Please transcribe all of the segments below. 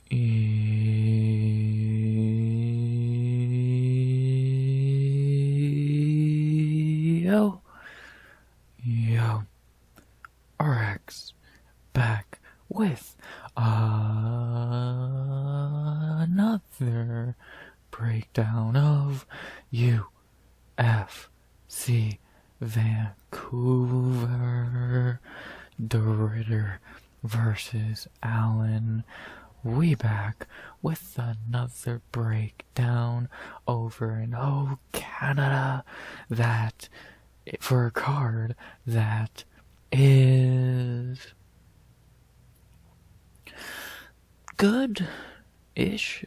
Yo, RX back with another breakdown of UFC Vancouver versus Allen. We back with another breakdown over in Canada, that for a card that is good-ish.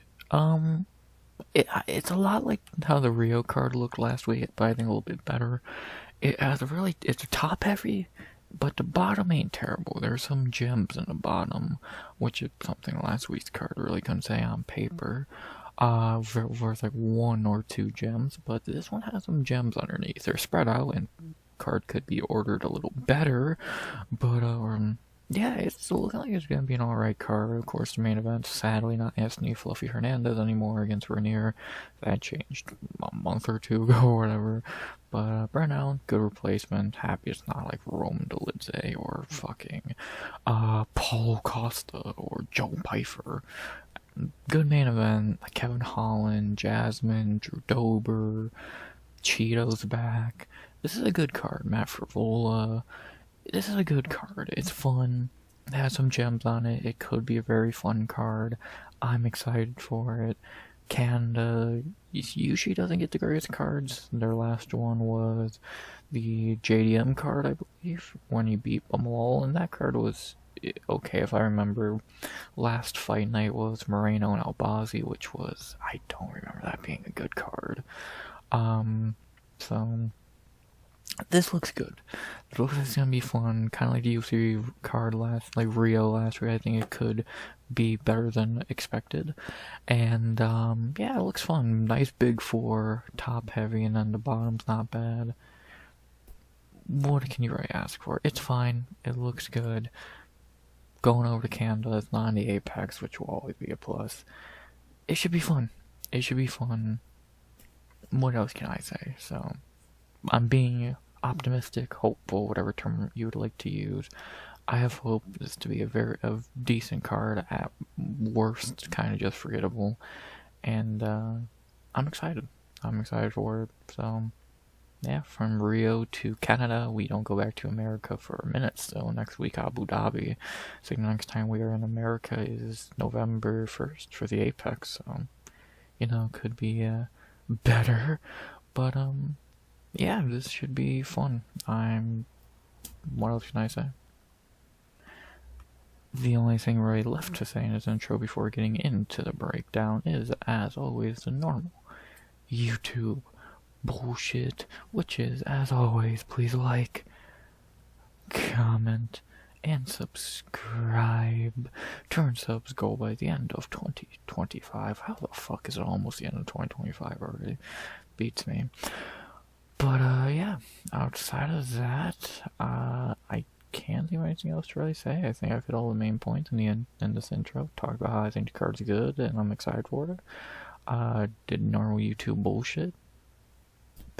It's a lot like how the Rio card looked last week, but I think a little bit better. It's top heavy, but the bottom ain't terrible. There's some gems in the bottom, which is something last week's card really couldn't say on paper. Worth like 1 or 2 gems, but this one has some gems underneath. They're spread out, and card could be ordered a little better, but yeah, it's looking like it's gonna be an alright card. Of course, the main event, sadly not Anthony Fluffy Hernandez anymore against Rainier. That changed a month or 2 ago or whatever. But Brent Allen, good replacement. Happy it's not like Roman Dolidze or fucking Paulo Costa or Joe Pyfer. Good main event. Kevin Holland, Jasmine, Drew Dober, Cheeto's back. This is a good card. Matt Frivola. This is a good card. It's fun. It has some gems on it. It could be a very fun card. I'm excited for it. Canada usually doesn't get the greatest cards. Their last one was the JDM card, I believe, when you beat them all, and that card was okay if I remember. Last fight night was Moreno and Albazi, which was, I don't remember that being a good card. So this looks good. It looks like it's gonna be fun, kind of like the UFC card like Rio last week. I think it could be better than expected, and yeah, it looks fun. Nice big 4, top heavy, and then the bottom's not bad. What can you really ask for? It's fine. It looks good. Going over to Canada, it's not in the Apex, which will always be a plus. It should be fun. It should be fun. What else can I say? So I'm being optimistic, hopeful, whatever term you would like to use. I have hope this to be a decent card, at worst kind of just forgettable, and I'm excited. I'm excited for it. So yeah, from Rio to Canada, we don't go back to America for a minute still. Next week, Abu Dhabi. So the next time we are in America is November 1st for the Apex. So, could be better. But yeah, this should be fun. What else can I say? The only thing really left to say in this intro before getting into the breakdown is, as always, the normal YouTube bullshit, which is, as always, please like, comment, and subscribe. Turn subs goal by the end of 2025. How the fuck is it almost the end of 2025 already? Beats me. But yeah, outside of that, I can't think of anything else to really say. I think I've hit all the main points in this intro. Talked about how I think the card's good, and I'm excited for it. Did normal YouTube bullshit.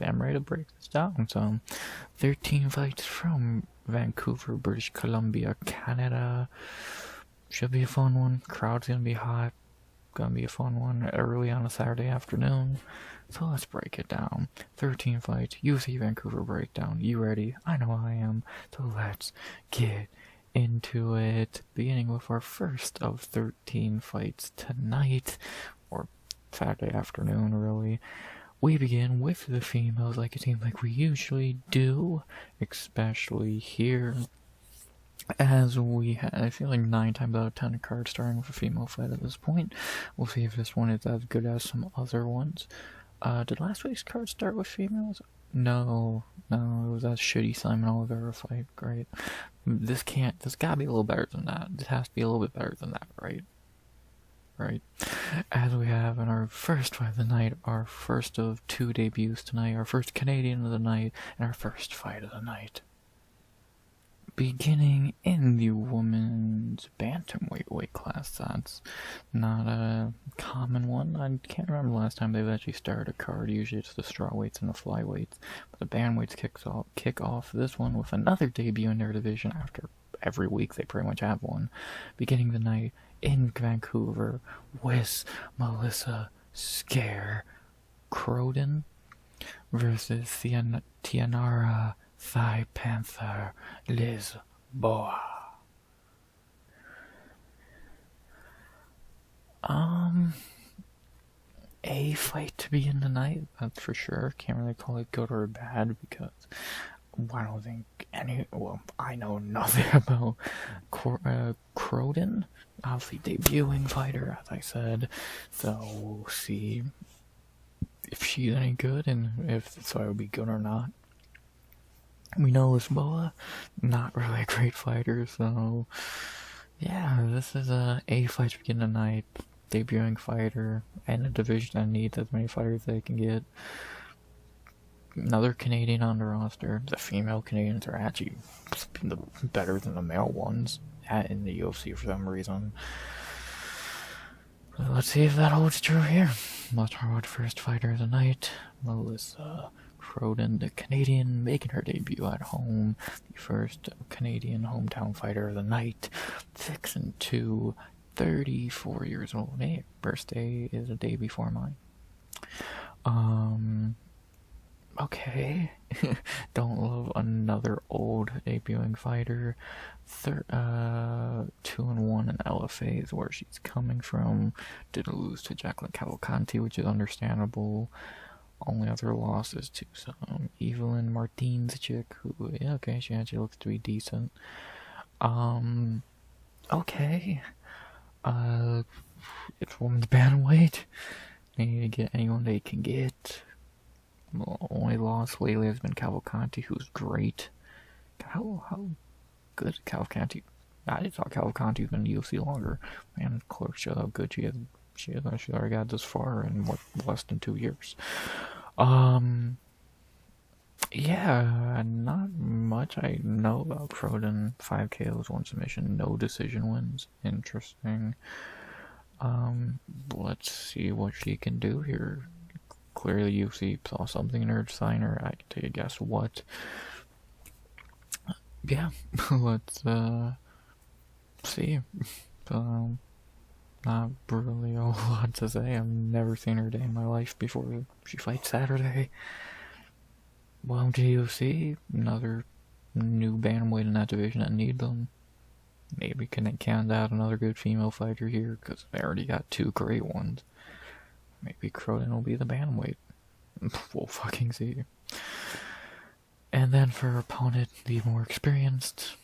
I'm ready to break this down. So, 13 fights from Vancouver, British Columbia, Canada. Should be a fun one. Crowd's gonna be hot. Gonna be a fun one early on a Saturday afternoon. So let's break it down. 13 fights, UFC Vancouver Breakdown. You ready? I know I am. So let's get into it. Beginning with our first of 13 fights tonight, or Saturday afternoon, really. We begin with the females, like it seems like we usually do, especially here. As I feel like 9 times out of 10 a card starting with a female fight at this point. We'll see if this one is as good as some other ones. Did last week's card start with females? No, it was that shitty Simon Oliveira fight. Great. This gotta be a little better than that. This has to be a little bit better than that, right? Right. As we have in our first fight of the night, our first of 2 debuts tonight, our first Canadian of the night, and our first fight of the night. beginning in the women's bantamweight weight class. That's not a common one. I can't remember the last time they've actually started a card. Usually it's the strawweights and the flyweights. But the bantamweights kick off this one with another debut in their division after every week they pretty much have one. Beginning the night in Vancouver with Melissa Scare Croden versus Tianara Thigh Panther Lisboa. A fight to be in tonight, that's for sure. Can't really call it good or bad because I don't think I know nothing about Croden. Obviously debuting fighter, as I said, so we'll see if she's any good and if the fight will be good or not. We know Lisboa, not really a great fighter, so yeah, this is a fight to begin tonight. Debuting fighter and a division that needs as many fighters as they can get. Another Canadian on the roster. The female Canadians are actually better than the male ones in the UFC for some reason. Let's see if that holds true here. Let's talk about the first fighter of the night, Melissa Croden, the Canadian, making her debut at home. The first Canadian hometown fighter of the night. 6-2, 34 years old. Hey, birthday is a day before mine. Okay. Don't love another old debuting fighter. 2-1 in LFA is where she's coming from. Did lose to Jacqueline Cavalcanti, which is understandable. Only other losses to some Evelyn Martinez chick, who, yeah, okay, she actually looks to be decent. Okay. It's women's bantamweight. They need to get anyone they can get. Only loss lately has been Cavalcanti, who's great. How good is Cavalcanti? I just thought Cavalcanti's been in the UFC longer. Man, Clark showed how good she is. She already got this far in less than 2 years. Yeah, not much I know about Croden. 5 KOs, 1 submission, no decision wins. Interesting. Let's see what she can do here. Clearly UFC saw something in her designer. I can take a guess what. Yeah, let's see. Not really a whole lot to say. I've never seen her day in my life before she fights Saturday. Welcome to UFC. Another new bantamweight in that division that need them. Maybe can count out another good female fighter here because they already got 2 great ones. Maybe Croden will be the bantamweight. We'll fucking see. And then for her opponent, the more experienced,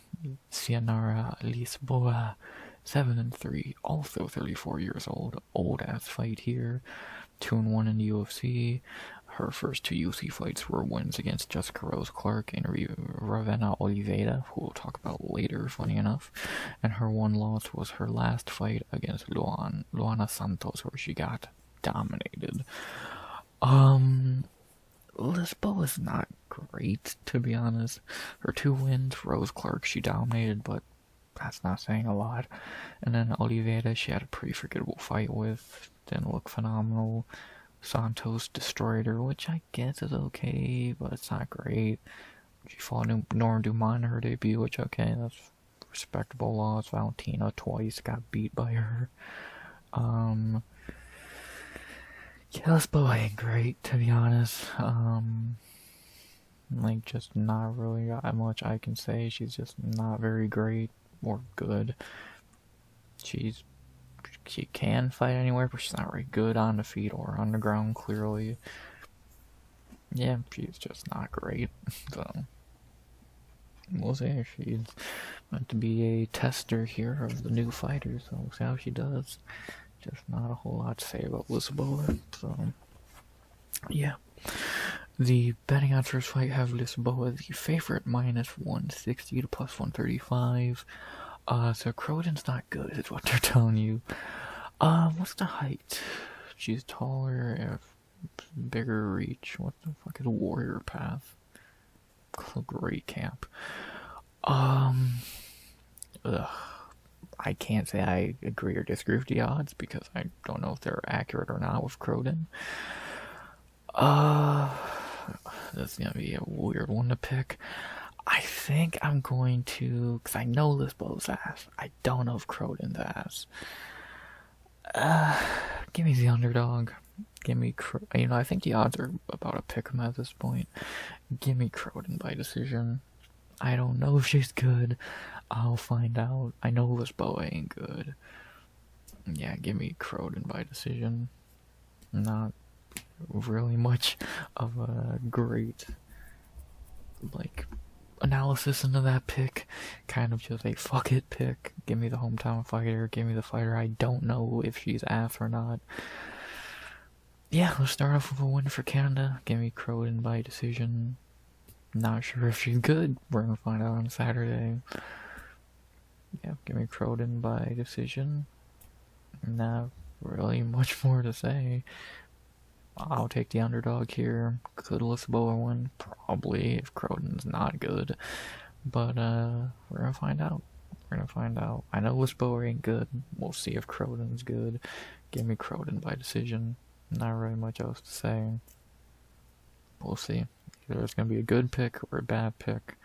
Tianara Lisboa, 7-3, also 34 years old. Old ass fight here. 2-1 in the UFC. Her first 2 UFC fights were wins against Jessica Rose Clark and Ravenna Oliveira, who we'll talk about later, funny enough. And her one loss was her last fight against Luana Santos, where she got dominated. Lisboa's not great, to be honest. Her 2 wins, Rose Clark, she dominated, but that's not saying a lot. And then Oliveira, she had a pretty forgettable fight with. Didn't look phenomenal. Santos destroyed her, which I guess is okay, but it's not great. She fought Norma Dumont in her debut, which, okay, that's respectable loss. Valentina twice got beat by her. Yeah, Lisboa ain't great, to be honest. Like, just not really that much I can say. She's just not very great or good. She can fight anywhere, but she's not very good on the feet or on the ground, clearly. Yeah, she's just not great. So, we'll see if she's meant to be a tester here of the new fighters, so we'll see how she does. Just not a whole lot to say about Lisboa, so yeah. The betting odds for this fight have Lisboa the favorite, -160 to +135. So Croden's not good, is what they're telling you. What's the height? She's taller, bigger reach. What the fuck is Warrior Path? Great camp. Um, ugh, I can't say I agree or disagree with the odds because I don't know if they're accurate or not with Croden. Uh, that's gonna be a weird one to pick. I think I'm going to, because I know Lisbo's ass. I don't know if Croden's ass. Give me the underdog. Give me, I think the odds are about a pick 'em at this point. Give me Croden by decision. I don't know if she's good. I'll find out. I know Lisboa ain't good. Yeah, give me Croden by decision. Not really much of a great, like, analysis into that pick. Kind of just a fuck it pick. Give me the hometown fighter. Give me the fighter. I don't know if she's ass or not. Yeah, let's start off with a win for Canada. Give me Croden by decision. Not sure if she's good. We're gonna find out on Saturday. Yeah, give me Croden by decision. Not really much more to say. I'll take the underdog here. Could Lisboa win? Probably, if Croden's not good. But, we're gonna find out. We're gonna find out. I know Lisboa ain't good. We'll see if Croden's good. Give me Croden by decision. Not really much else to say. We'll see. Either it's gonna be a good pick or a bad pick.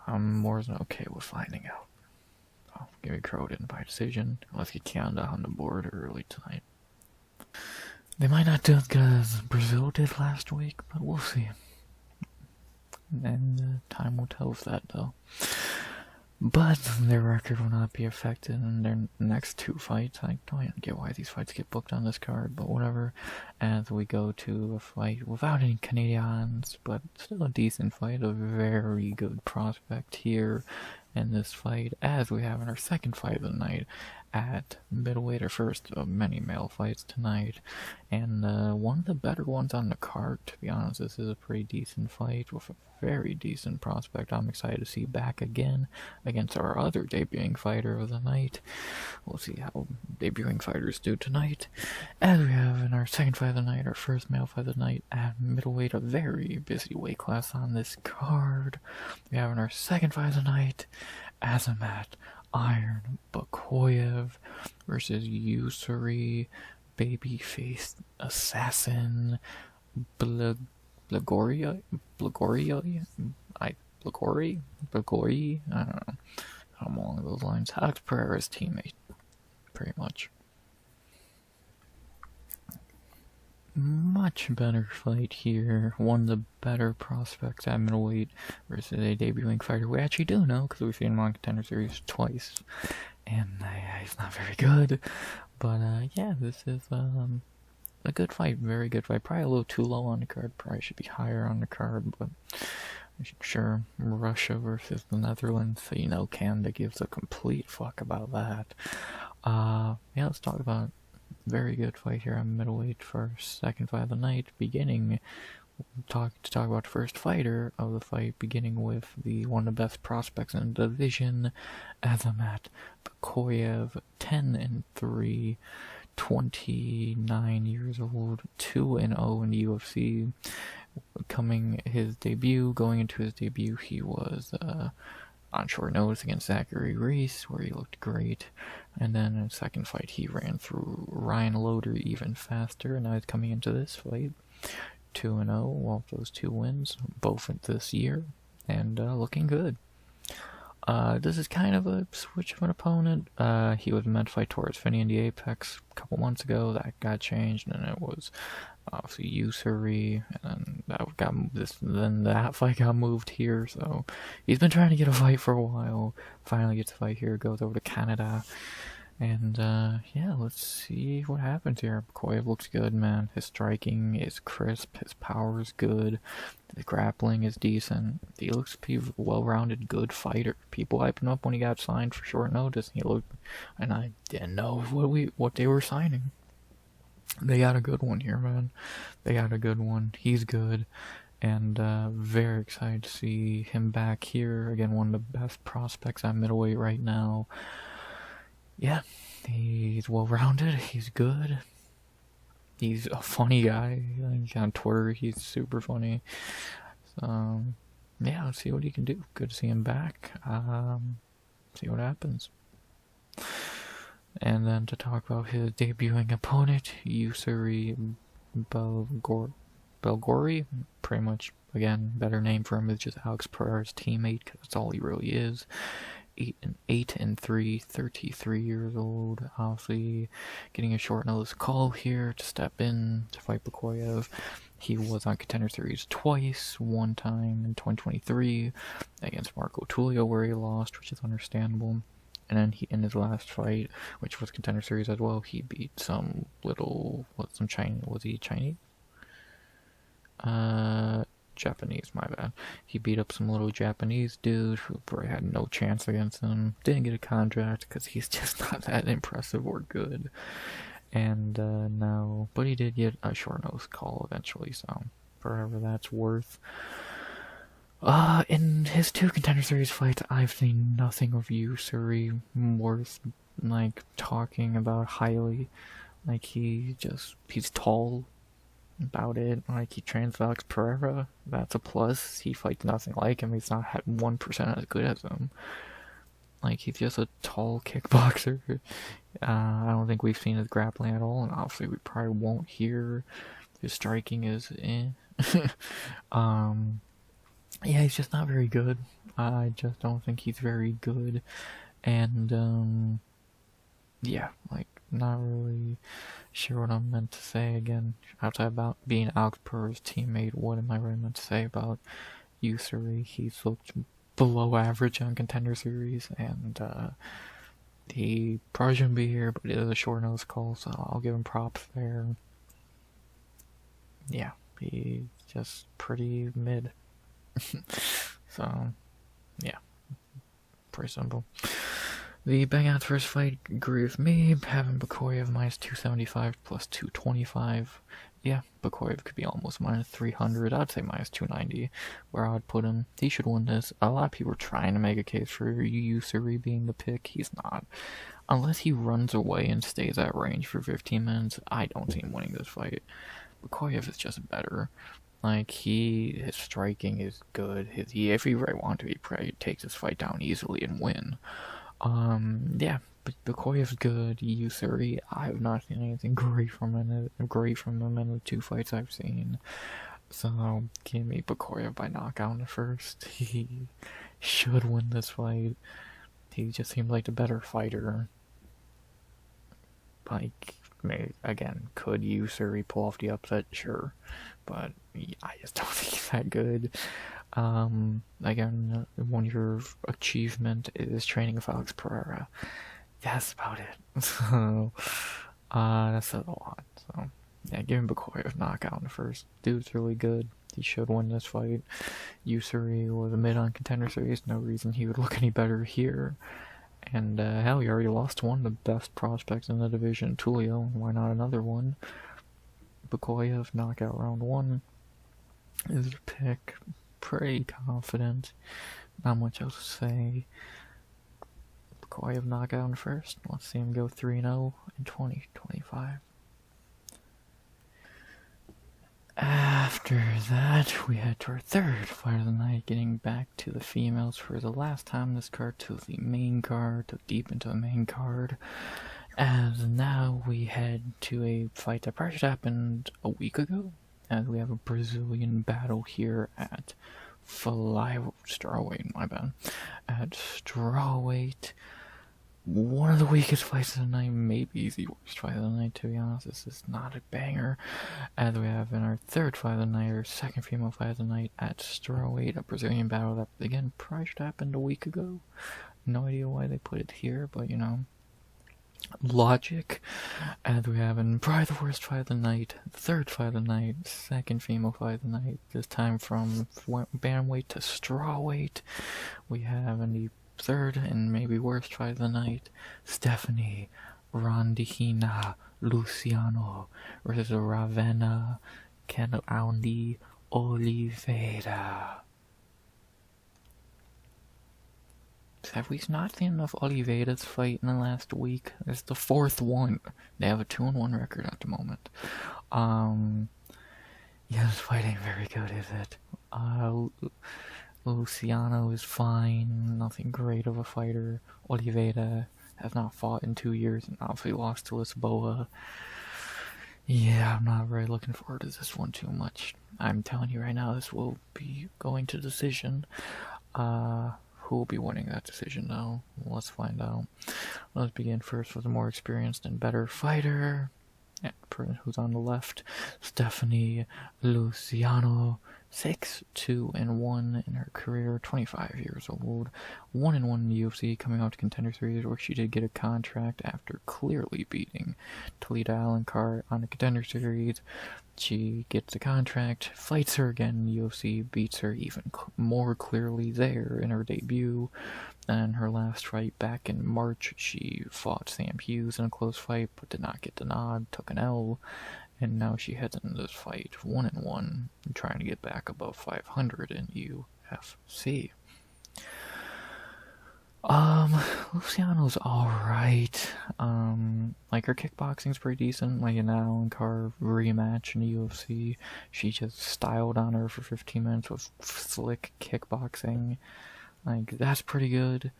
I'm more than okay with finding out. Oh, give me Croden by decision. Let's get Canada on the board early tonight. They might not do as good as Brazil did last week, but we'll see. And time will tell us that, though. But their record will not be affected in their next two fights. I don't get why these fights get booked on this card, but whatever. As we go to a fight without any Canadians, but still a decent fight, a very good prospect here in this fight, as we have in our second fight of the night at middleweight, our first of many male fights tonight, and one of the better ones on the card, to be honest. This is a pretty decent fight with a very decent prospect I'm excited to see back again against our other debuting fighter of the night. We'll see how debuting fighters do tonight, as we have in our second fight of the night, our first male fight of the night at middleweight, a very busy weight class on this card. We have in our second fight of the night, Azamat Iron Bakoyev versus Usuri Babyface Assassin Blagoria? I don't know. Something along those lines. Alex Pereira's teammate, pretty much. Much better fight here. One of the better prospects at middleweight versus a debuting fighter we actually do know, because we've seen him on Contender Series twice. And he's not very good. But yeah, this is a good fight. Very good fight. Probably a little too low on the card. Probably should be higher on the card, but sure. Russia versus the Netherlands. So you know Canada gives a complete fuck about that. Yeah, let's talk about very good fight here on middleweight for our second fight of the night, beginning to talk about the first fighter of the fight, beginning with one of the best prospects in the division, Azamat Bakoyev, 10-3, 29 years old, 2-0 in the UFC. Going into his debut, he was on short notice against Zachary Reese, where he looked great. And then in the second fight, he ran through Ryan Loader even faster. And now he's coming into this fight 2-0, off those 2 wins, both this year, and looking good. This is kind of a switch of an opponent. He was meant to fight Taurus Finney in the Apex a couple months ago. That got changed, and it was obviously Usuri, and then that fight got moved here. So he's been trying to get a fight for a while. Finally gets a fight here. Goes over to Canada. And, yeah, let's see what happens here. Bakoyev looks good, man. His striking is crisp. His power is good. The grappling is decent. He looks to be a well-rounded, good fighter. People hyped him up when he got signed for short notice. And I didn't know what they were signing. They got a good one here, man. They got a good one. He's good. And, very excited to see him back here. Again, one of the best prospects at middleweight right now. Yeah, he's well-rounded, he's good, he's a funny guy, on Twitter he's super funny, so, yeah, let's see what he can do. Good to see him back. See what happens. And then to talk about his debuting opponent, Yusuri Belgori, pretty much, again, better name for him is just Alex Pereira's teammate, because that's all he really is. 8-3, 33 years old, obviously getting a short notice call here to step in to fight Bakoyev. He was on Contender Series twice, one time in 2023 against Marco Tullio where he lost, which is understandable. And then in his last fight, which was Contender Series as well, he beat some little, was he Chinese? Japanese, my bad. He beat up some little Japanese dude who probably had no chance against him. Didn't get a contract because he's just not that impressive or good. And no, but he did get a short notice call eventually, so for whatever that's worth. In his 2 Contender Series fights, I've seen nothing of Yusuri worth, like, talking about highly. Like, he's tall, about it. Like, he trains Alex Pereira, that's a plus. He fights nothing like him, he's not 1% as good as him. Like, he's just a tall kickboxer. I don't think we've seen his grappling at all, and obviously we probably won't hear. His striking is yeah, he's just not very good. I just don't think he's very good. And, yeah, like, not really sure what I'm meant to say again. Outside about being Alex Pereira's teammate, what am I really meant to say about Yusuri? He's looked below average on Contender Series, and he probably shouldn't be here, but it is a short notice call, so I'll give him props there. Yeah, he's just pretty mid. So, yeah, pretty simple. The Bangouts first fight agree with me, having Bakoyev minus 275 plus 225. Yeah, Bakoyev could be almost minus 300. I'd say minus 290, where I'd put him. He should win this. A lot of people are trying to make a case for Yusuri being the pick. He's not. Unless he runs away and stays at range for 15 minutes, I don't see him winning this fight. Bakoyev is just better. Like, his striking is good. If he really wanted to, he probably takes this fight down easily and win. Yeah, but Bakoyev's good. Yusuri, I have not seen anything great from him in the 2 fights I've seen. So, give me Bakoyev by knockout in the first. He should win this fight. He just seems like the better fighter. Like, again, could Yusuri pull off the upset? Sure. But I just don't think he's that good. Again, one of your achievement is training with Alex Pereira. That's about it. So, that says a lot. So, yeah, give him Bakoyev knockout in the first. Dude's really good. He should win this fight. Yusuri was a mid on Contender Series. No reason he would look any better here. And, hell, he already lost one of the best prospects in the division, Tullio. Why not another one? Bakoyev knockout round 1 is the pick. Pretty confident. Not much else to say. Bakoyev knockout in first. Let's see him go 3-0 in 2025. After that, we head to our 3rd fight of the night, getting back to the females for the last time this card to the main card, to deep into the main card. As now we head to a fight that probably happened a week ago, as we have a Brazilian battle here at strawweight, my bad. At strawweight, one of the weakest fights of the night, maybe the worst fight of the night, to be honest. This is not a banger. As we have in our 3rd fight of the night, our 2nd female fight of the night at strawweight, a Brazilian battle that, again, probably should have happened a week ago. No idea why they put it here, but, you know, logic. As we have in probably the worst fight of the night, 3rd fight of the night, 2nd female fight of the night, this time from bantamweight to strawweight. We have in the 3rd and maybe worst fight of the night, Stephanie Rondihina Luciano versus Ravena Kenaundi Oliveira. Have we not seen enough Oliveira's fight in the last week? It's the 4th one. They have a 2-1 record at the moment. Yeah, this fight ain't very good, is it? Luciano is fine, nothing great of a fighter. Oliveira has not fought in 2 years and obviously lost to Lisboa. Yeah, I'm not really looking forward to this one too much. I'm telling you right now, this will be going to decision. Who will be winning that decision though? Let's find out. Let's begin first with a more experienced and better fighter. Yeah, person who's on the left, Stephanie Luciano, 6-2-1 in her career, 25 years old, 1-1 in the UFC, coming out to Contender Series, where she did get a contract after clearly beating Talita Alencar on the Contender Series. She gets a contract, fights her again in the UFC, beats her even more clearly there in her debut. And her last fight back in March, she fought Sam Hughes in a close fight, but did not get the nod, took an L, and now she heads into this fight 1-1, trying to get back above 500 in UFC. Luciano's alright. Like, her kickboxing's pretty decent. Like, an Alencar rematch in the UFC, she just styled on her for 15 minutes with slick kickboxing. Like, that's pretty good.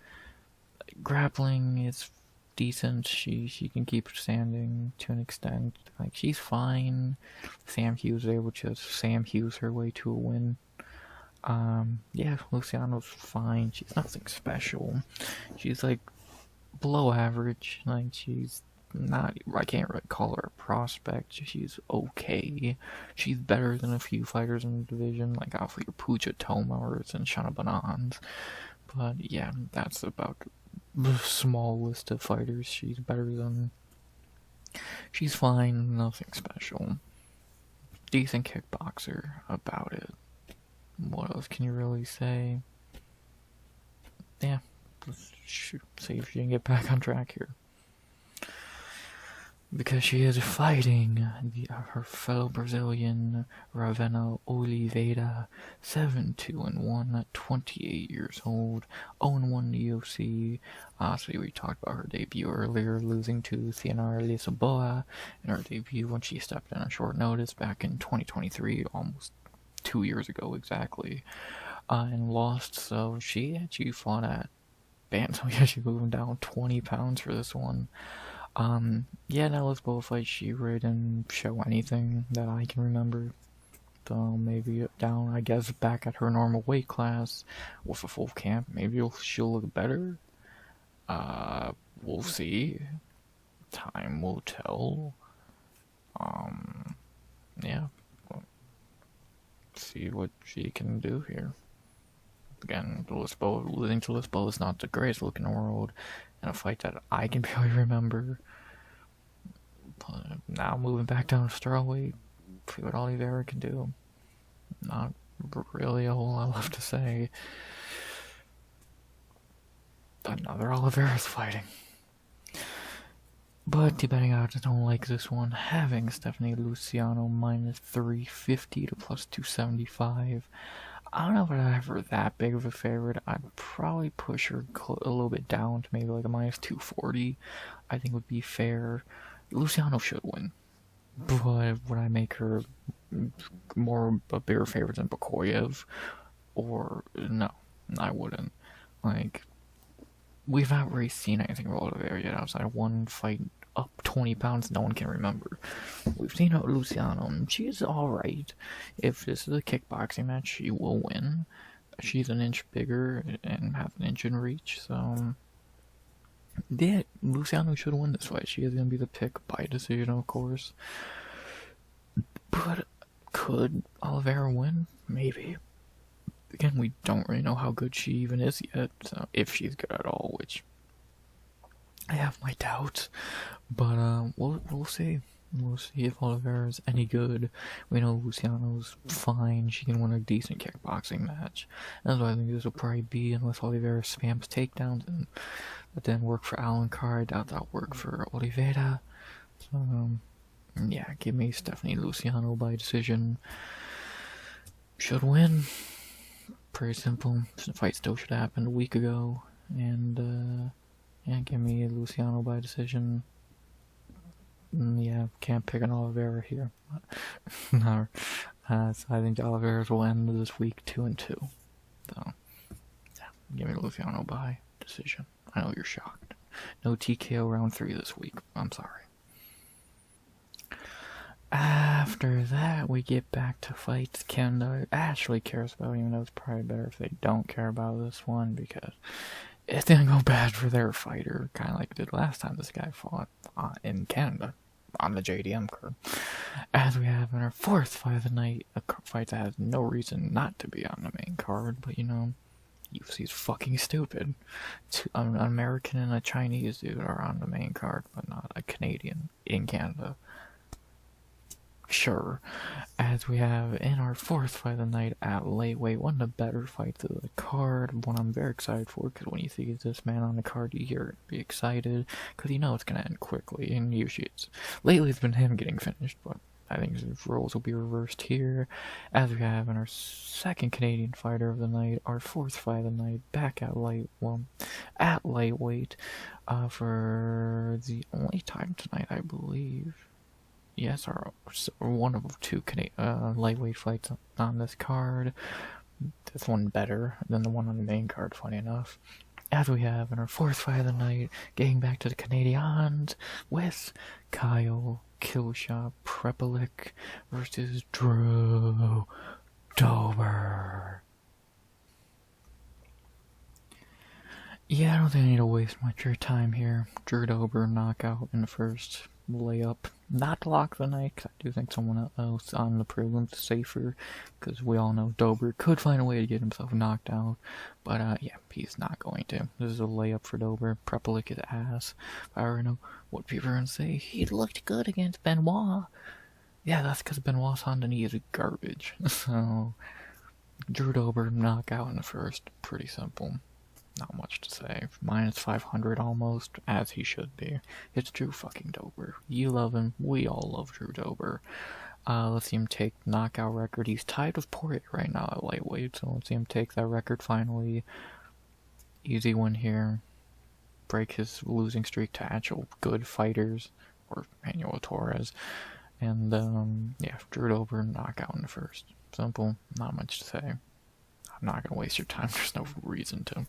Grappling is decent. She can keep standing to an extent. Like, she's fine. Sam Hughes was able to Sam Hughes her way to a win. Yeah, Luciano's fine. She's nothing special. She's like below average. Like, she's not, I can't really call her a prospect. She's okay. She's better than a few fighters in the division, like obviously your Puja Tomars and Shana Bonans. But yeah, that's about the small list of fighters she's better than. She's fine, nothing special. Decent kickboxer, about it. What else can you really say? Yeah, let's see if she can get back on track here. Because she is fighting her fellow Brazilian, Ravena Oliveira, 7-2-1, 28 years old, 0-1 in the UFC. So we talked about her debut earlier, losing to Thianar Lisboa in her debut when she stepped in on short notice back in 2023, almost 2 years ago exactly, and lost. So she actually fought at bantam. Yeah, she moved down 20 pounds for this one. Yeah, that Lisboa fight, she really didn't show anything that I can remember. So maybe down, I guess, back at her normal weight class with a full camp, maybe she'll look better. We'll see. Time will tell. Yeah. See what she can do here. Again, losing to Lisboa is not the greatest look in the world, in a fight that I can barely remember. But now moving back down to strawweight, see what Oliveira can do. Not really a whole lot left to say. Another Oliveira's fighting. But betting odds don't like this one, having Stephanie Luciano minus 350 to plus 275. I don't know if I'd have her that big of a favorite. I'd probably push her a little bit down to maybe like a minus 240. I think would be fair. Luciano should win. But would I make her more a bigger favorite than Bakoyev? Or no, I wouldn't. Like, we've not really seen anything about Oliveira yet outside of one fight up 20 pounds no one can remember. We've seen Luciano, and she's alright. If this is a kickboxing match, she will win. She's an inch bigger and have an inch in reach, so yeah, Luciano should win this fight. She is going to be the pick by decision, of course. But could Oliveira win? Maybe. Again, we don't really know how good she even is yet, so if she's good at all, which I have my doubts. But we'll see. We'll see if Oliveira's any good. We know Luciano's fine. She can win a decent kickboxing match. That's what I think this will probably be, unless Oliveira spams takedowns, and that didn't work for Alencar. I doubt that'll work for Oliveira. So yeah, give me Stephanie Luciano by decision. Should win. Pretty simple. The fight still should have happened a week ago. And yeah, give me Luciano by decision. Yeah, can't pick an Oliveira here. No. So I think Oliveira's will end this week 2-2. So, yeah, give me Luciano by decision. I know you're shocked. No TKO round 3 this week. I'm sorry. After that, we get back to fights Canada actually cares about, even though it's probably better if they don't care about this one, because it didn't go bad for their fighter, kind of like it did last time this guy fought in Canada on the JDM card. As we have in our 4th fight of the night, a fight that has no reason not to be on the main card, but you know, UFC's fucking stupid. An American and a Chinese dude are on the main card, but not a Canadian in Canada. Sure. As we have in our 4th fight of the night at lightweight, one of the better fights of the card, one I'm very excited for, because when you see this man on the card, you're be excited, because you know it's going to end quickly, and usually lately it's been him getting finished, but I think his roles will be reversed here, as we have in our 2nd Canadian fighter of the night, our 4th fight of the night, back at lightweight, for the only time tonight, I believe. Yes, or one of 2 lightweight fights on this card. This one better than the one on the main card, funny enough. As we have in our 4th fight of the night, getting back to the Canadians with Kyle Killshot Prepelic versus Drew Dober. Yeah, I don't think I need to waste much of your time here. Drew Dober knockout in the first layup. Not to lock the night, because I do think someone else on the prelims is safer, because we all know Dober could find a way to get himself knocked out, but yeah, he's not going to. This is a layup for Dober. Prepelic is ass. If I already know what people are going to say, he looked good against Benoit. Yeah, that's because Benoit's on the knee is garbage. So, Drew Dober knockout in the first, pretty simple. Not much to say. Minus 500 almost, as he should be. It's Drew fucking Dober. You love him. We all love Drew Dober. Let's see him take knockout record. He's tied with Poirier right now at lightweight, so let's see him take that record finally. Easy win here. Break his losing streak to actual good fighters, or Manuel Torres. And, yeah, Drew Dober knockout in the first. Simple. Not much to say. I'm not going to waste your time, there's no reason to.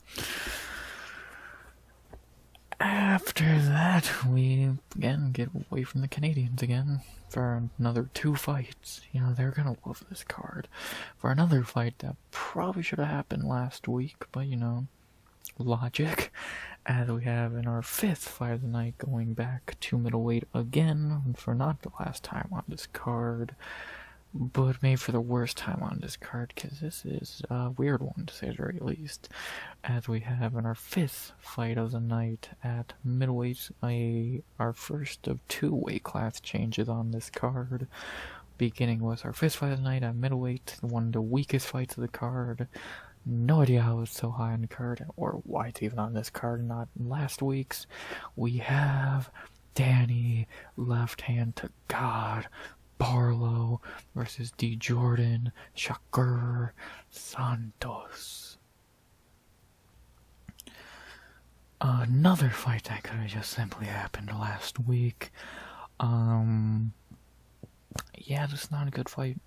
After that, we again get away from the Canadians again for another 2 fights. You know, they're going to love this card. For another fight that probably should have happened last week, but you know, logic. As we have in our 5th fight of the night, going back to middleweight again, for not the last time on this card, but maybe for the worst time on this card, because this is a weird one to say the very least. As we have in our 5th fight of the night at middleweight, our first of 2 weight class changes on this card. Beginning with our 5th fight of the night at middleweight, one of the weakest fights of the card. No idea how it's so high on the card, or why it's even on this card, not last week's. We have Danny, left hand to God, Barlow versus D. Jordan Shakur Santos. Another fight that could have just simply happened last week. Yeah, this is not a good fight.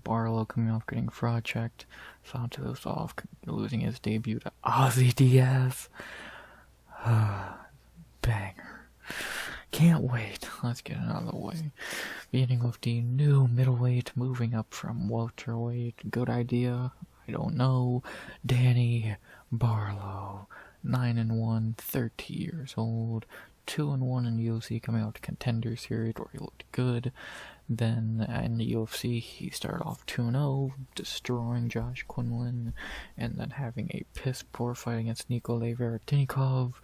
Barlow coming off getting fraud checked. Santos off losing his debut to Ozzy Diaz. Banger. Can't wait. Let's get it out of the way. Beginning with the new middleweight, moving up from welterweight. Good idea. I don't know. Danny Barlow. 9-1, 30 years old. 2-1 in the UFC, coming out to Contender Series where he looked good. Then in the UFC, he started off 2-0, destroying Josh Quinlan, and then having a piss poor fight against Nikolay Veretinnikov.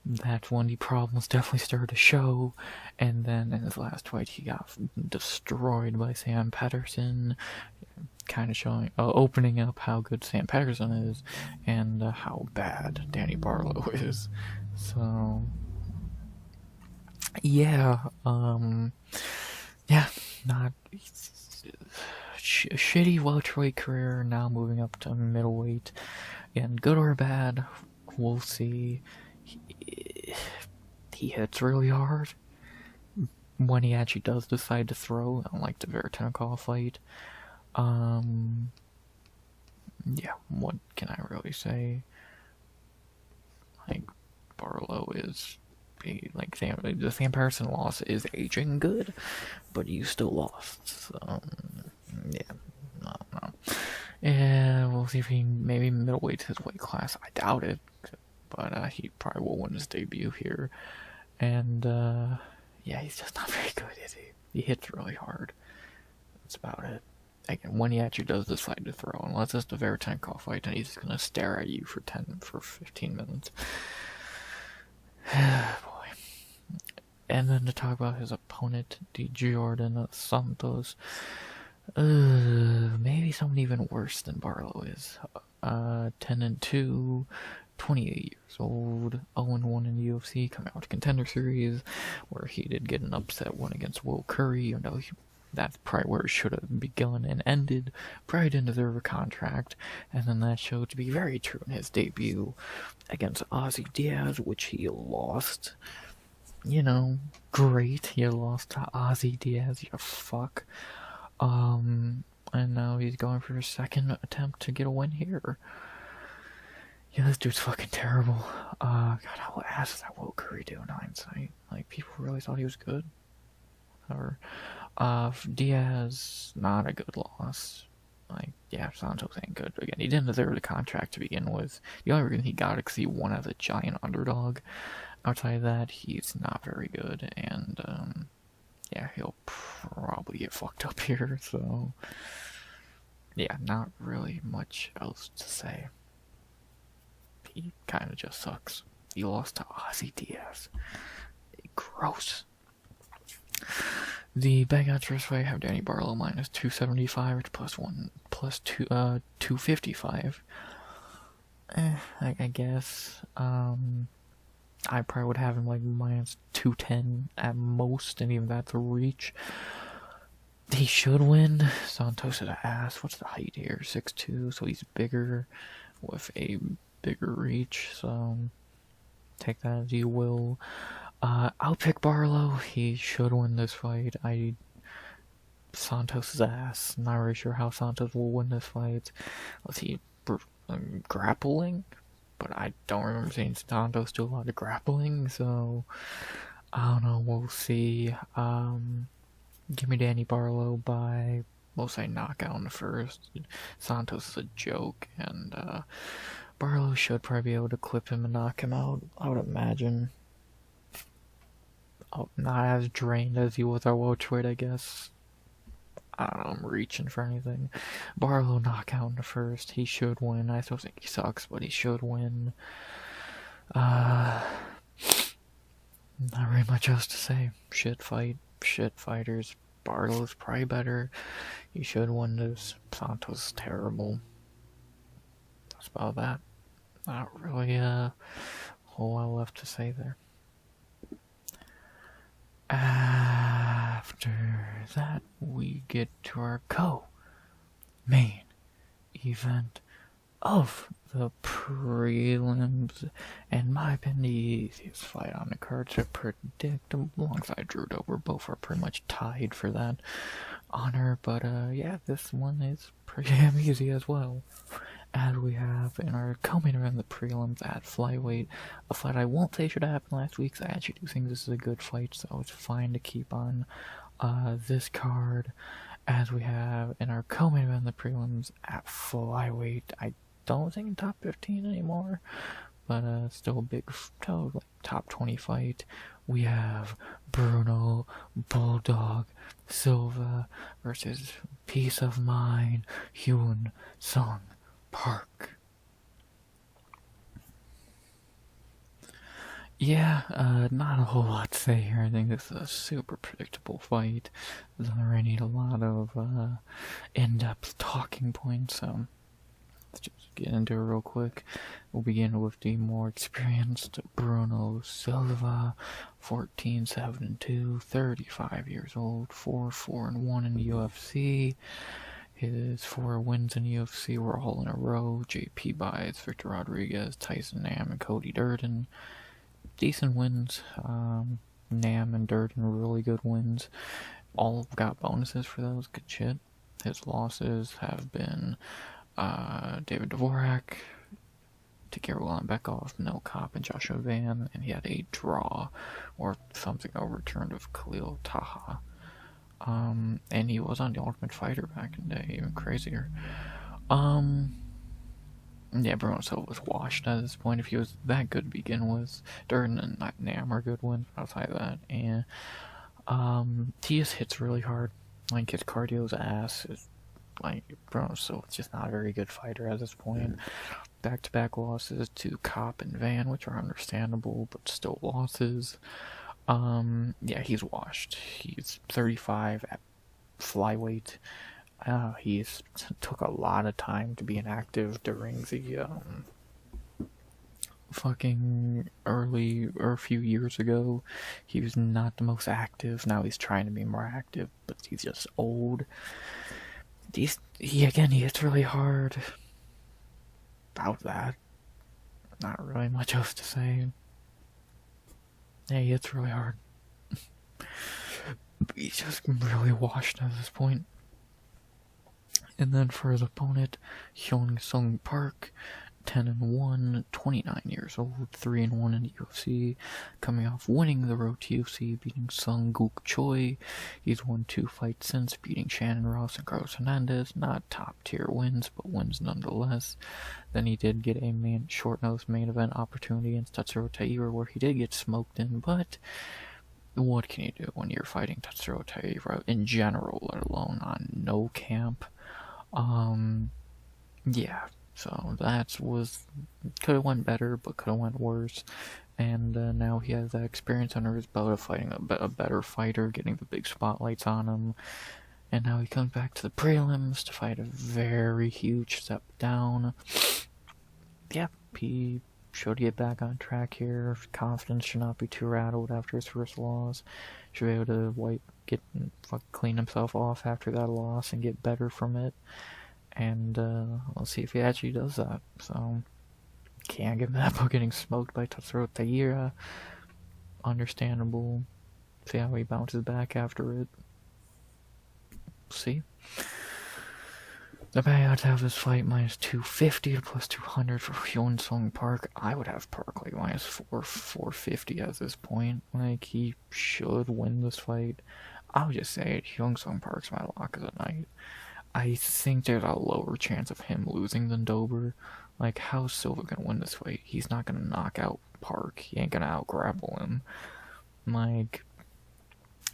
That's when the problems definitely started to show, and then in his last fight he got destroyed by Sam Patterson, kind of showing, opening up how good Sam Patterson is, and how bad Danny Barlow is. So, yeah, yeah, not shitty welterweight career, now moving up to middleweight, and good or bad, we'll see. He hits really hard when he actually does decide to throw, unlike the Veretinnikov fight. yeah, what can I really say? Like, Barlow is like the Sam Patterson loss is aging good, but you still lost. So yeah, no. And we'll see if he maybe middleweight his weight class. I doubt it, but he probably will win his debut here. And yeah, he's just not very good, is he? He hits really hard. That's about it. Again, when he actually does decide to throw, unless it's the Veretenkov fight, and he's gonna stare at you for 15 minutes. Boy. And then to talk about his opponent, Jordan Santos. Maybe someone even worse than Barlow is. 10-2, 28 years old, 0-1 in the UFC, coming out to Contender Series, where he did get an upset one against Will Curry. That's probably where it should have begun and ended. Probably didn't deserve a contract, and then that showed to be very true in his debut against Ozzy Diaz, which he lost. You know, great, you lost to Ozzy Diaz, you fuck. And now he's going for his second attempt to get a win here. Yeah, this dude's fucking terrible. God, how ass is that Will Curry do in hindsight? Like, people really thought he was good. Or, Diaz, not a good loss. Like, yeah, Santos ain't good. Again, he didn't deserve the contract to begin with. The only reason he got it because he won as a giant underdog. Outside of that, he's not very good, and, yeah, he'll probably get fucked up here, so... Yeah, not really much else to say. He kinda just sucks. He lost to Ozzy Diaz. Gross. The Bagouts first fight have Danny Barlow minus 275 plus 255. I guess. I probably would have him like minus 210 at most, and even that's a reach. He should win. Santos is ass. What's the height here? 6'2", so he's bigger with a bigger reach, so take that as you will. I'll pick Barlow. He should win this fight. Santos' ass. Not really sure how Santos will win this fight. Let's see, grappling? But I don't remember seeing Santos do a lot of grappling, so I don't know, we'll see. Give me Danny Barlow by, we'll say, knockout in the first. Santos is a joke, and Barlow should probably be able to clip him and knock him out, I would imagine. Oh, not as drained as he was at welterweight, I guess. I don't know, I'm reaching for anything. Barlow knockout in the first. He should win. I still think he sucks, but he should win. Not really much else to say. Shit fight. Shit fighters. Barlow's probably better. He should win this. Santos is terrible. That's about that. Not really a whole lot left to say there. After that, we get to our co-main event of the prelims, and my opinion, the easiest fight on the card to predict alongside Drew Dober. Both are pretty much tied for that honor, but yeah, this one is pretty damn easy as well. As we have in our co-main event, the prelims at flyweight, a fight I won't say should have happened last week, so I actually do think this is a good fight, so it's fine to keep on this card. As we have in our co-main event, the prelims at flyweight, I don't think in top 15 anymore, but still a big top 20 fight. We have Bruno Bulldog Silva versus Peace of Mind Hyun Sung Park. Yeah, not a whole lot to say here. I think this is a super predictable fight. Doesn't really need a lot of in-depth talking points, so let's just get into it real quick. We'll begin with the more experienced Bruno Silva, 14-7-2, 35 years old, 4-4-1 in the UFC. His 4 wins in the UFC were all in a row. JP Buys, Victor Rodriguez, Tyson Nam, and Cody Durden. Decent wins. Nam and Durden were really good wins. All got bonuses for those. Good shit. His losses have been David Dvorak, Takeru Ulanbekov, Mel Kopp, and Joshua Van, and he had a draw or something overturned of Khalil Taha. And he was on The Ultimate Fighter back in the day, even crazier. Yeah, Bruno Silva was washed at this point if he was that good to begin with. Durden and Nam are good ones outside of that. And he just hits really hard. Like, his cardio's ass. Like, Bruno Silva's just not a very good fighter at this point. Back-to-back losses to Kopp and Van, which are understandable, but still losses. Yeah, he's washed. He's 35 at flyweight. He's took a lot of time to be inactive during the fucking early or a few years ago. He was not the most active. Now he's trying to be more active, but he's just old. He hits really hard. About that, not really much else to say. Yeah, he hits really hard. He's just really washed at this point. And then for his opponent, Hyun Sung Park, 10-1, 29 years old, 3-1 in the UFC, coming off winning the road to UFC, beating Sung Guk Choi. He's won 2 fights since, beating Shannon Ross and Carlos Hernandez. Not top tier wins, but wins nonetheless. Then he did get a short-notice main event opportunity against Tatsuro Taira, where he did get smoked in, but what can you do when you're fighting Tatsuro Taira in general, let alone on no camp? Yeah, so that could have went better, but could have went worse, and now he has that experience under his belt of fighting a better fighter, getting the big spotlights on him, and now he comes back to the prelims to fight a very huge step down. Yeah, he should get back on track here. Confidence should not be too rattled after his first loss. Should be able to clean himself off after that loss and get better from it. And let's see if he actually does that. So, can't give him that about getting smoked by Tatsuro Taira. Understandable. See how he bounces back after it. See? The payout to have this fight minus 250 to plus 200 for Hyun Sung Park. I would have Park like minus 450 at this point. Like, he should win this fight. I would just say it. Hyun Sung Park's my lock of the night. I think there's a lower chance of him losing than Dober. Like, how's Silva gonna win this fight? He's not gonna knock out Park. He ain't gonna out-grapple him. Like,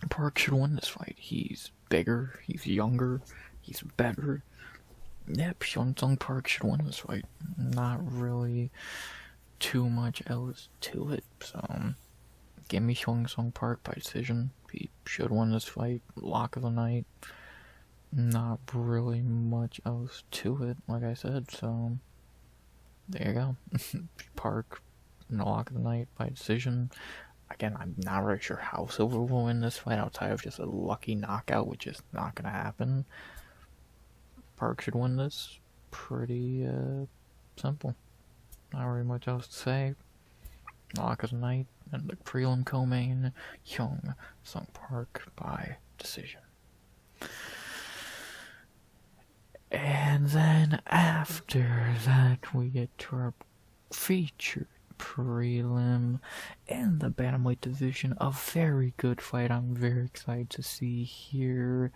Park should win this fight. He's bigger, he's younger, he's better. Yep, Hyun Sung Park should win this fight. Not really too much else to it, so give me Hyun Sung Park by decision. He should win this fight. Lock of the night. Not really much else to it, like I said, so there you go. Park, lock of the night by decision. Again, I'm not really sure how Silva will win this fight outside of just a lucky knockout, which is not going to happen. Park should win this. Pretty simple. Not really much else to say. Lock of the night and the prelim co-main, Hyun Sung Park by decision. And then after that, we get to our featured prelim in the bantamweight division. A very good fight I'm very excited to see here,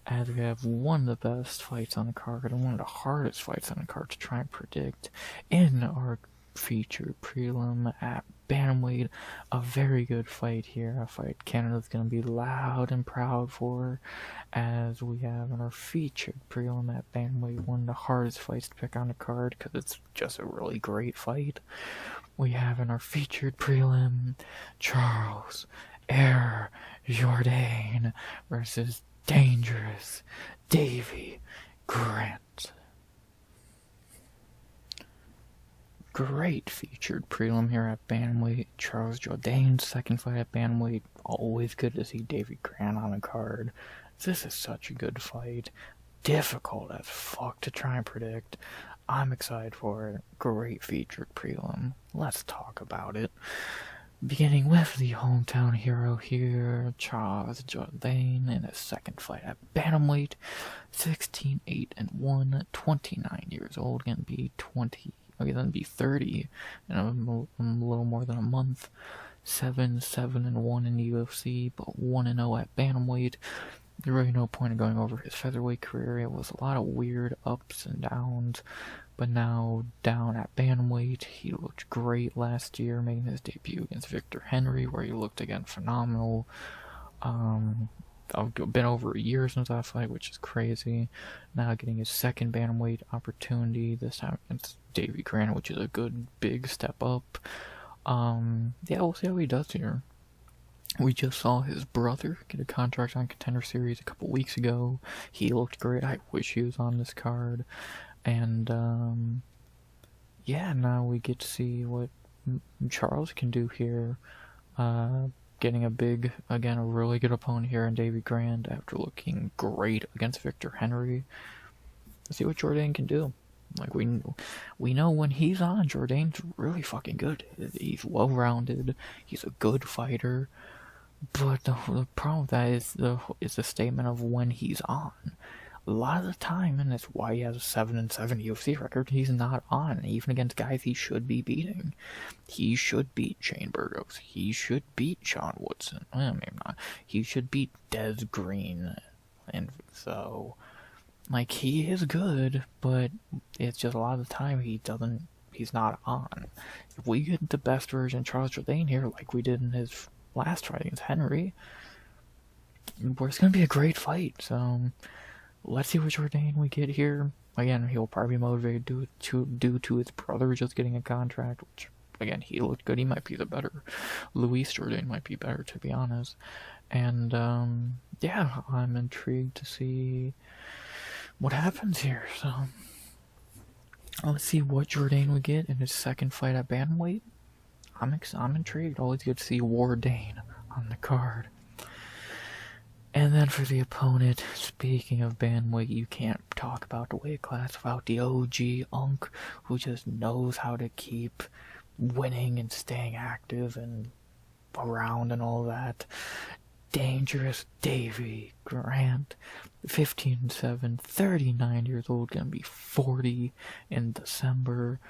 as we have one of the best fights on the card and one of the hardest fights on the card to try and predict in our featured prelim at bantamweight. A very good fight here, a fight Canada's going to be loud and proud for, as we have in our featured prelim at bantamweight one of the hardest fights to pick on the card because it's just a really great fight. We have in our featured prelim Charles Air Jourdain versus Dangerous Davy Grant. Great featured prelim here at bantamweight. Charles Jourdain's second fight at bantamweight. Always good to see Davy Grant on the card. This is such a good fight. Difficult as fuck to try and predict. I'm excited for it. Great featured prelim. Let's talk about it. Beginning with the hometown hero here, Charles Jourdain, in his second fight at bantamweight, 16-8-1, 29 years old, gonna be 30 in a little more than a month. 7-7-1 in the UFC, but 1-0 at bantamweight. There's really no point in going over his featherweight career. It was a lot of weird ups and downs. But now, down at bantamweight, he looked great last year, making his debut against Victor Henry, where he looked again phenomenal. Been over a year since that fight, which is crazy. Now getting his second bantamweight opportunity, this time against Davey Grant, which is a good big step up. Yeah, we'll see how he does here. We just saw his brother get a contract on Contender Series a couple weeks ago. He looked great. I wish he was on this card. And, yeah, now we get to see what Charles can do here. Getting a really good opponent here in Davey Grant after looking great against Victor Henry. Let's see what Jourdain can do. Like, we know when he's on, Jourdain's really fucking good. He's well-rounded. He's a good fighter. But the problem with that is the statement of when he's on. A lot of the time, and that's why he has a 7-7 UFC record, he's not on, even against guys he should be beating. He should beat Shane Burgos. He should beat Sean Woodson. Well, maybe not. He should beat Des Green. And so, like, he is good, but it's just a lot of the time he's not on. If we get the best version of Charles Jourdain here, like we did in his last fight against Henry, it's going to be a great fight. So let's see what Jourdain we get here. Again, he'll probably be motivated due to his brother just getting a contract, which, again, he looked good. He might be the better. Luis Jourdain might be better, to be honest. And, yeah, I'm intrigued to see what happens here. So let's see what Jourdain we get in his second fight at bantamweight. I'm intrigued. Always good to see Jourdain on the card. And then for the opponent, speaking of bantamweight, you can't talk about the weight class without the OG Unk, who just knows how to keep winning and staying active and around and all that. Dangerous Davey Grant, 15-7, 39 years old, gonna be 40 in December.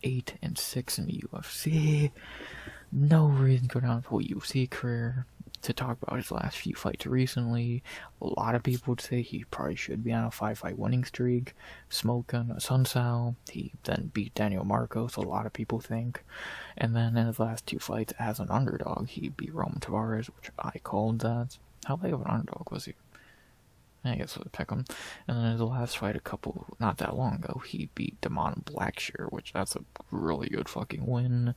8-6 in the UFC. No reason to go down his whole UFC career. To talk about his last few fights recently, a lot of people would say he probably should be on a 5-fight winning streak. Smoking Sun Tzu. He then beat Daniel Marcos, a lot of people think. And then in his last two fights as an underdog, he beat Roman Tavares, which I called that. How big of an underdog was he? I guess we'll pick him. And then in his last fight not that long ago, he beat Damon Blackshear, which that's a really good fucking win.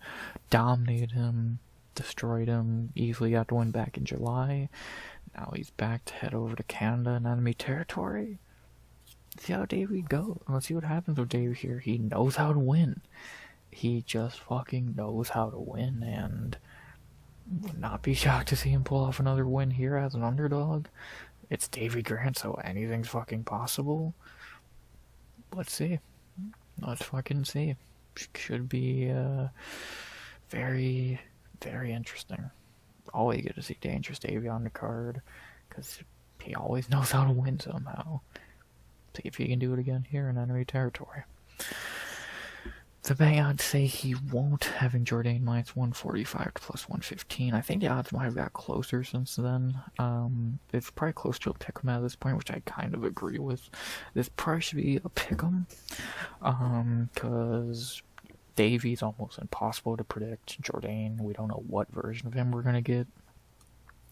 Dominated him, destroyed him, easily got the win back in July. Now he's back to head over to Canada and enemy territory. See how Davey goes. Let's see what happens with Davey here. He knows how to win. He just fucking knows how to win, and would not be shocked to see him pull off another win here as an underdog. It's Davey Grant, so anything's fucking possible. Let's see. Let's fucking see. Should be very, very interesting. Always get to see Dangerous Davey on the card, because he always knows how to win somehow. See if he can do it again here in enemy territory. The betting odds say he won't, having Jourdain minus 145 to plus 115. I think the odds might have got closer since then. It's probably close to a pick'em at this point, which I kind of agree with. This probably should be a pick'em, because Davey's almost impossible to predict. Jourdain, we don't know what version of him we're gonna get.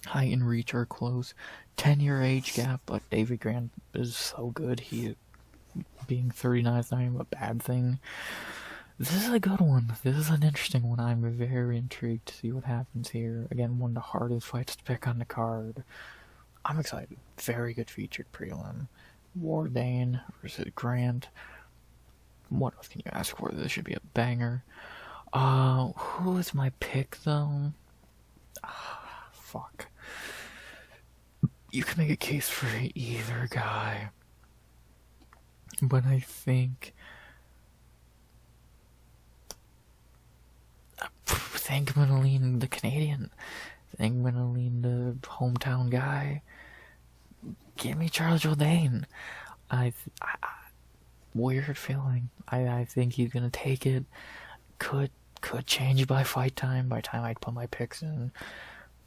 Height and reach are close. 10-year age gap, but Davey Grant is so good. He being 39 is not even a bad thing. This is a good one. This is an interesting one. I'm very intrigued to see what happens here. Again, one of the hardest fights to pick on the card. I'm excited. Very good featured prelim. Jourdain versus Grant. What else can you ask for? This should be a banger. Who is my pick, though? Fuck. You can make a case for either guy. But I think think I'm gonna lean the Canadian. I think I'm gonna lean the hometown guy. Give me Charles Jourdain. Weird feeling. I think he's gonna take it. Could change by fight time. By the time I put my picks in.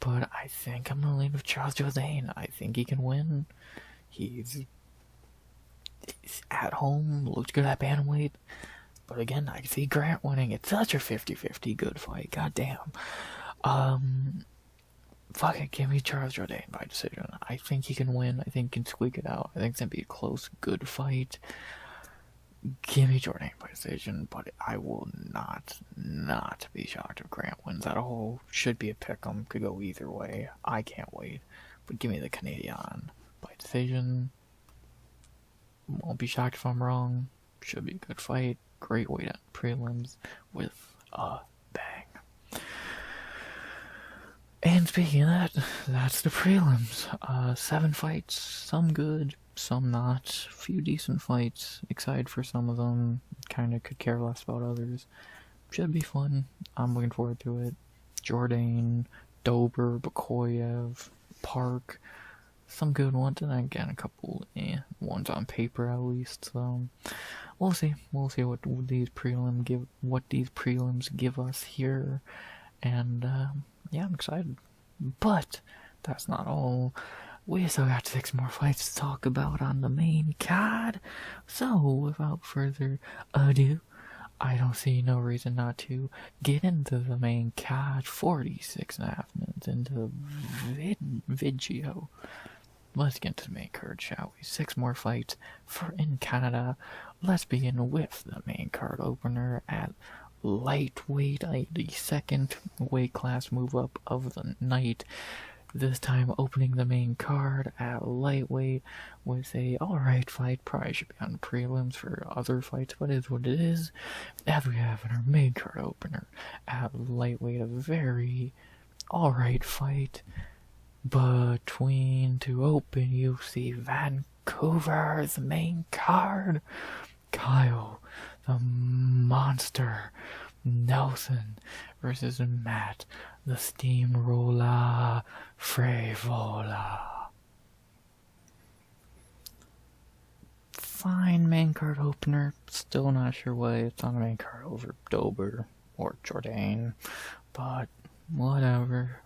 But I think I'm gonna lean with Charles Jourdain. I think he can win. He's at home, looked good at bantamweight. But again, I can see Grant winning. It's such a 50-50 good fight. God damn. Fuck it, give me Charles Jourdain by decision. I think he can win. I think he can squeak it out. I think it's gonna be a close, good fight. Give me Jourdain by decision, but I will not be shocked if Grant wins at all. Should be a pick'em. Could go either way. I can't wait. But give me the Canadian by decision. Won't be shocked if I'm wrong. Should be a good fight. Great weight at prelims with a bang. And speaking of that, that's the prelims. 7 fights, some good, some not. Few decent fights. Excited for some of them. Kinda could care less about others. Should be fun. I'm looking forward to it. Jourdain, Dober, Bakoyev, Park. Some good ones, and again, a couple ones on paper at least. So we'll see. We'll see what these prelims give us here. And yeah, I'm excited. But that's not all. We still got 6 more fights to talk about on the main card. So without further ado, I don't see no reason not to get into the main card. 46.5 minutes into video. Let's get to the main card, shall we? 6 more fights in Canada. Let's begin with the main card opener at lightweight, the second weight class move up of the night. This time opening the main card at lightweight with a alright fight. Probably should be on prelims for other fights, but it is what it is. As we have in our main card opener at lightweight, a very alright fight between to open UFC Vancouver's main card. Kyle, the monster Nelson versus Matt, the steamroller Frevola. Fine main card opener. Still not sure why it's on the main card over Dober or Jourdain, but whatever.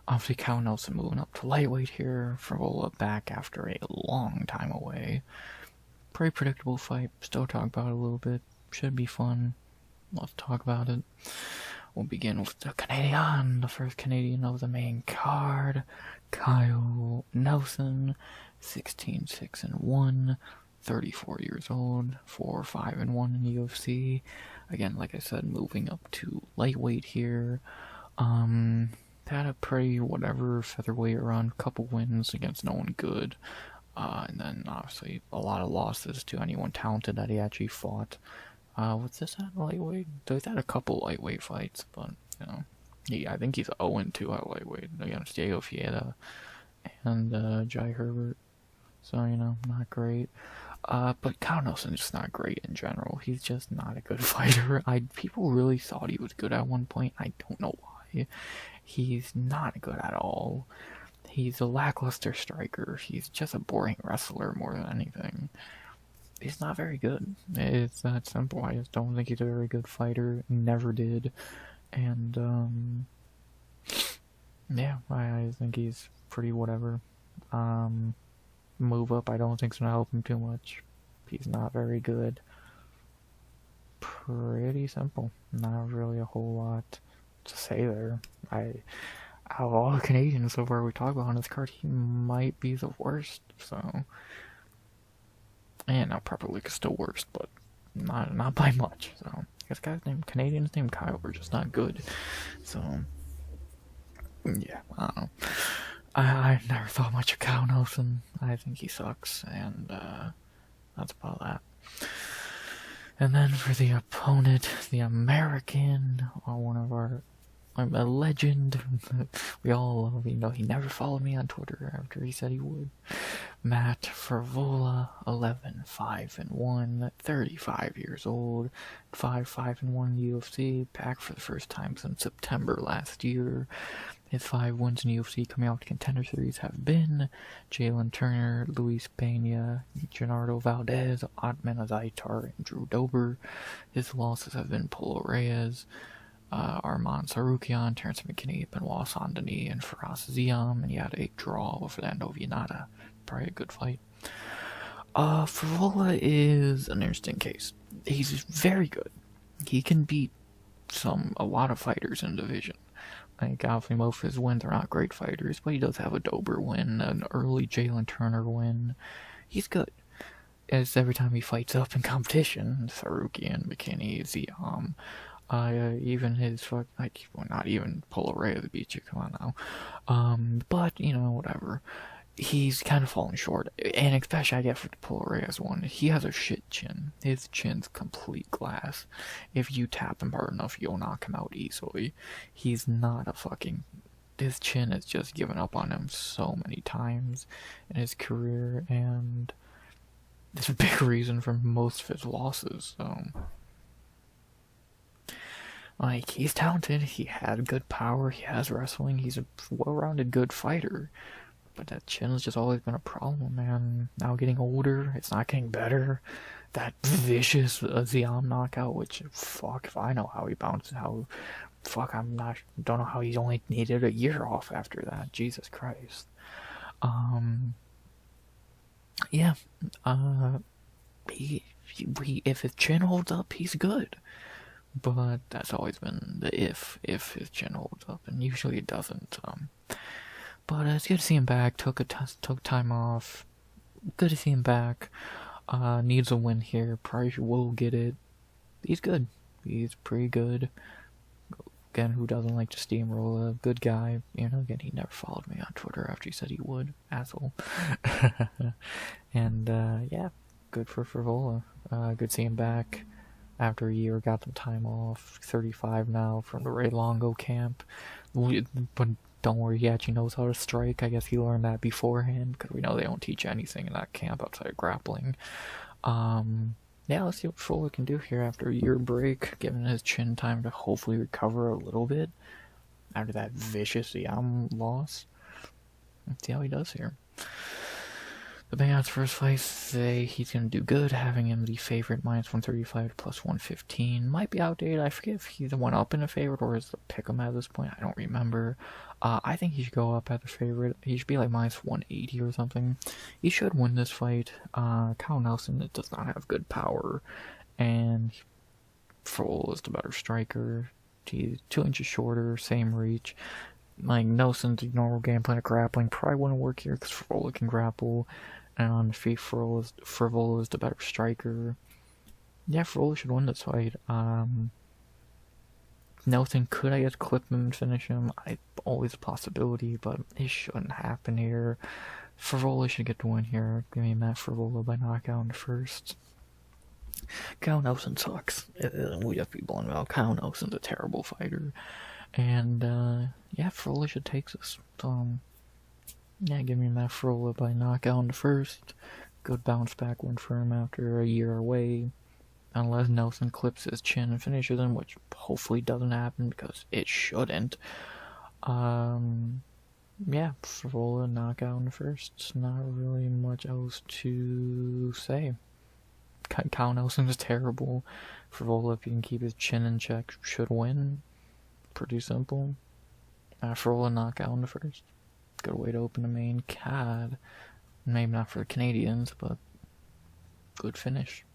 Obviously Kyle Nelson moving up to lightweight here. Frevola back after a long time away. Pretty predictable fight. Still talk about it a little bit. Should be fun. Let's talk about it. We'll begin with the Canadian, the first Canadian of the main card. Kyle Nelson, 16-6-1, 34 years old, 4-5-1 in the UFC. Again, like I said, moving up to lightweight here. Had a pretty whatever featherweight run, couple wins against no one good. And then obviously a lot of losses to anyone talented that he actually fought. What's this at lightweight? He's had a couple lightweight fights, but I think he's 0-2 at lightweight against Diego Fieta and Jai Herbert. So not great. But Kyle Nelson's just not great in general. He's just not a good fighter. People really thought he was good at one point. I don't know why. He's not good at all. He's a lackluster striker. He's just a boring wrestler more than anything. He's not very good. It's that simple. I just don't think he's a very good fighter. Never did. And, yeah, I think he's pretty whatever. Move up, I don't think it's going to help him too much. He's not very good. Pretty simple. Not really a whole lot to say there. Out of all the Canadians so far we talk about on this card, he might be the worst, so... And now probably still worst, but not by much, so... This guy's Canadian's named Kyle, we're just not good, so... Yeah, I don't know. I never thought much of Kyle Nelson. I think he sucks, and, that's about that. And then for the opponent, the American, one of our I'm a legend. We all love, he never followed me on Twitter after he said he would. Matt Favola, 11-5-1, 35 years old, 5-5-1 UFC, back for the first time since September last year. His 5 wins in UFC coming out to Contender Series have been Jalen Turner, Luis Pena, Gennaro Valdez, Otman Azaitar, and Drew Dober. His losses have been Polo Reyes, Arman Sarukian, Terrence McKinney, Benoit Saint-Denis, and Faraz Ziam, and he had a draw with Fernando Vianata. Probably a good fight. Favola is an interesting case. He's very good. He can beat a lot of fighters in the division. Like, obviously, most of his wins are not great fighters, but he does have a Dober win, an early Jalen Turner win. He's good. It's every time he fights up in competition, Sarukian, McKinney, Ziam, even his not even Polo Reyes beat you, come on now. But, whatever. He's kind of falling short, and especially I get for the Polo Reyes one, he has a shit chin. His chin's complete glass. If you tap him hard enough, you'll knock him out easily. He's not his chin has just given up on him so many times in his career, and it's a big reason for most of his losses, so... he's talented, he had good power, he has wrestling, he's a well-rounded good fighter. But that chin has just always been a problem, man. Now getting older, it's not getting better. That vicious Ziam knockout, which, fuck, if I know how he bounced, don't know how he only needed a year off after that. Jesus Christ. Yeah. If his chin holds up, he's good. But that's always been the if his chin holds up, and usually it doesn't. But it's good to see him back. Took time off. Good to see him back. Needs a win here. Probably will get it. He's good. He's pretty good. Again, who doesn't like to steamroll a good guy? Again, he never followed me on Twitter after he said he would. Asshole. And, yeah. Good for Favola. Good to see him back. After a year, got some time off. 35 now from the Ray Longo camp. But don't worry, he actually knows how to strike. I guess he learned that beforehand, because we know they don't teach anything in that camp outside of grappling. Yeah, let's see what Favola can do here after a year break, giving his chin time to hopefully recover a little bit after that vicious Ziam loss. Let's see how he does here. The Bayon's first fight say he's going to do good, having him the favorite -135 to +115. Might be outdated. I forget if he's the one up in the favorite or is the pick'em at this point. I don't remember. I think he should go up at the favorite. He should be like -180 or something. He should win this fight. Kyle Nelson does not have good power, and Favola is the better striker. He's 2 inches shorter, same reach. Like, Nelson's normal game plan of grappling probably wouldn't work here because Favola can grapple. And on the feet, Favola is the better striker. Yeah, Favola should win this fight. Nelson could, I guess, clip him and finish him. Always a possibility, but it shouldn't happen here. Favola should get the win here. Give me Matt Favola by knockout in the first. Kyle Nelson sucks. We have to be blunt about Kyle Nelson's a terrible fighter. And, yeah, Favola should take this. Yeah, give me Matt Favola by knockout in the first. Good bounce back win for him after a year away. Unless Nelson clips his chin and finishes him, which hopefully doesn't happen because it shouldn't. Yeah, Favola knockout in the first. Not really much else to say. Kyle Nelson is terrible. Favola, if he can keep his chin in check, should win. Pretty simple. Favola knockout in the first. Good way to open the main card. Maybe not for the Canadians, but good finish.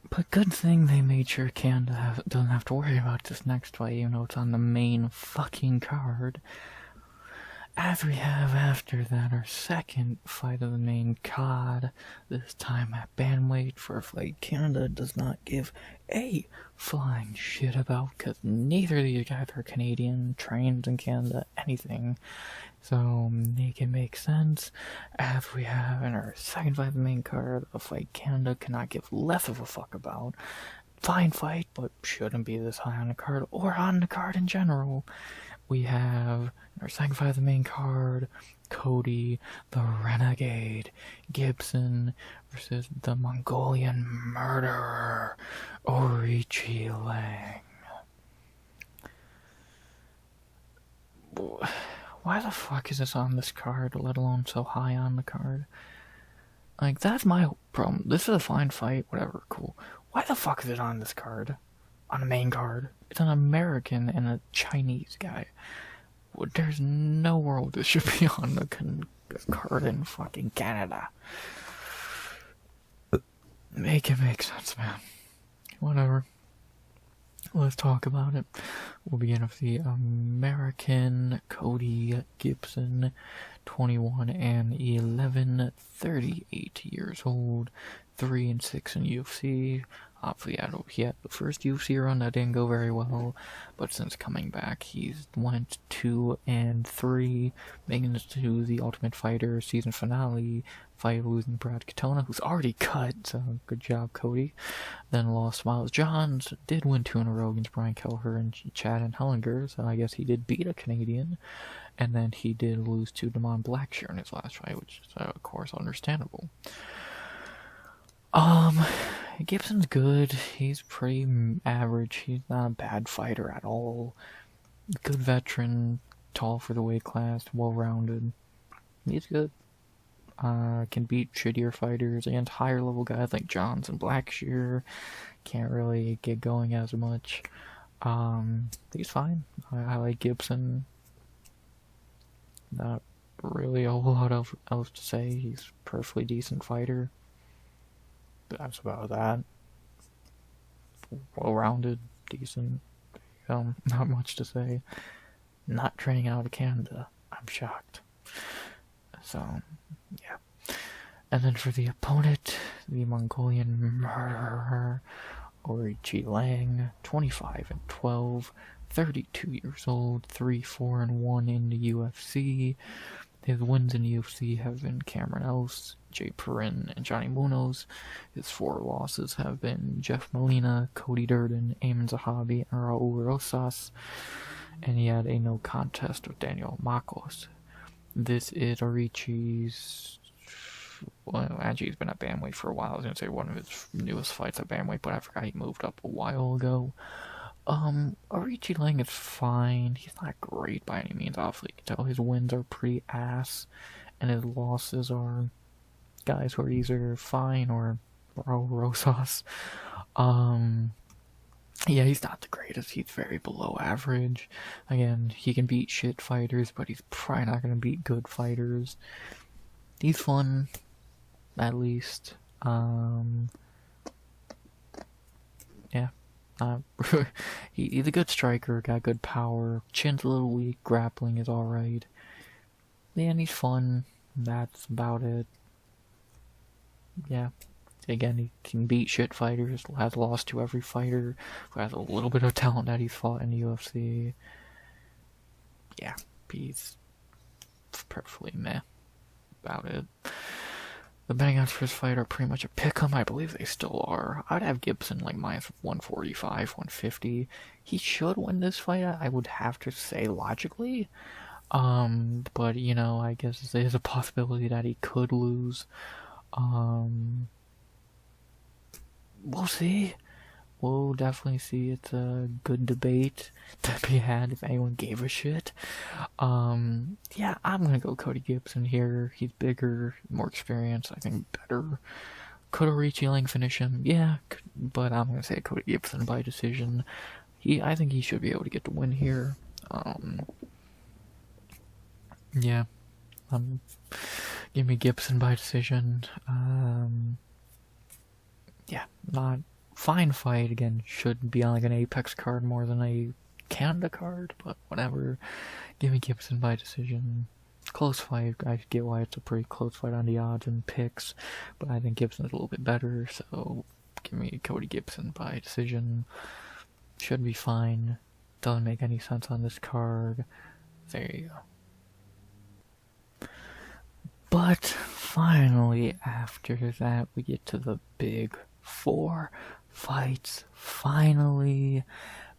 But good thing they made sure Canada doesn't have to worry about this next fight, even though it's on the main fucking card. As we have after that our second fight of the main card, this time at bantamweight for a fight Canada does not give a flying shit about, because neither of these guys are Canadian, trained in Canada, anything. So make it make sense. As we have in our second fight of the main card, a fight Canada cannot give less of a fuck about. fine fight, but shouldn't be this high on the card, or on the card in general. We have our second fight of the main card, Cody the Renegade Gibson versus the Mongolian Murderer, Orichi Lang. Why the fuck is this on this card, let alone so high on the card? Like, that's my problem. This is a fine fight, whatever, cool. Why the fuck is it on this card? On the main card? It's an American and a Chinese guy. There's no world this should be on the card in fucking Canada. Make it make sense, man. Whatever. Let's talk about it. We'll begin with the American Cody Gibson, 21 and 11, 38 years old, 3-6 in UFC. Obviously, he had the first UFC run that didn't go very well, but since coming back, he's went 2-3, making it to the Ultimate Fighter season finale, losing Brad Katona, who's already cut, so good job, Cody. Then lost Miles Johns, did win 2 in a row against Brian Kelleher and Chad and Hellinger, so I guess he did beat a Canadian. And then he did lose to Damon Blackshear in his last fight, which is, of course, understandable. Gibson's good. He's pretty average. He's not a bad fighter at all. Good veteran, tall for the weight class, well-rounded. He's good. Can beat shittier fighters against higher level guys like Johns and Blackshear. Can't really get going as much. He's fine. I like Gibson. Not really a whole lot else to say. He's a perfectly decent fighter. That's about that. Well-rounded, decent. Not much to say. Not training out of Canada. I'm shocked. So, yeah. And then for the opponent, the Mongolian Murderer, Orichi Lang, 25 and 12, 32 years old, 3-4-1 in the UFC. His wins in the UFC have been Cameron Else, Jay Perrin, and Johnny Munoz. His 4 losses have been Jeff Molina, Cody Durden, Eamon Zahabi, and Raul Rosas. And he had a no contest with Daniel Makos. This is Orichi's... Well, actually, he's been at bantamweight for a while. I was going to say one of his newest fights at bantamweight, but I forgot he moved up a while ago. Orichi Lang is fine. He's not great by any means. Obviously, you can tell his wins are pretty ass, and his losses are guys who are either fine or Rosas. Yeah, he's not the greatest. He's very below average. Again, he can beat shit fighters, but he's probably not going to beat good fighters. He's fun, at least. Yeah. He's a good striker, got good power. Chin's a little weak, grappling is alright. Yeah, and he's fun. That's about it. Yeah. Again, he can beat shit fighters, has lost to every fighter who has a little bit of talent that he's fought in the UFC. Yeah, he's perfectly meh about it. The betting odds for his fight are pretty much a pick'em. I believe they still are. I'd have Gibson like minus 145, 150. He should win this fight, I would have to say logically. But, you know, I guess there's a possibility that he could lose. We'll see. We'll definitely see. It's a good debate to be had if anyone gave a shit. Yeah, I'm gonna go Cody Gibson here. He's bigger, more experienced, I think better. Could Orichi Lang finish him? Yeah, but I'm gonna say Cody Gibson by decision. I think he should be able to get the win here. Yeah. Give me Gibson by decision. Yeah, not fine fight. Again, should be on like an Apex card more than a Canada card, but whatever. Give me Gibson by decision. Close fight. I get why it's a pretty close fight on the odds and picks, but I think Gibson's a little bit better, so give me Cody Gibson by decision. Should be fine. Doesn't make any sense on this card. There you go. But finally, after that, we get to the big 4 fights finally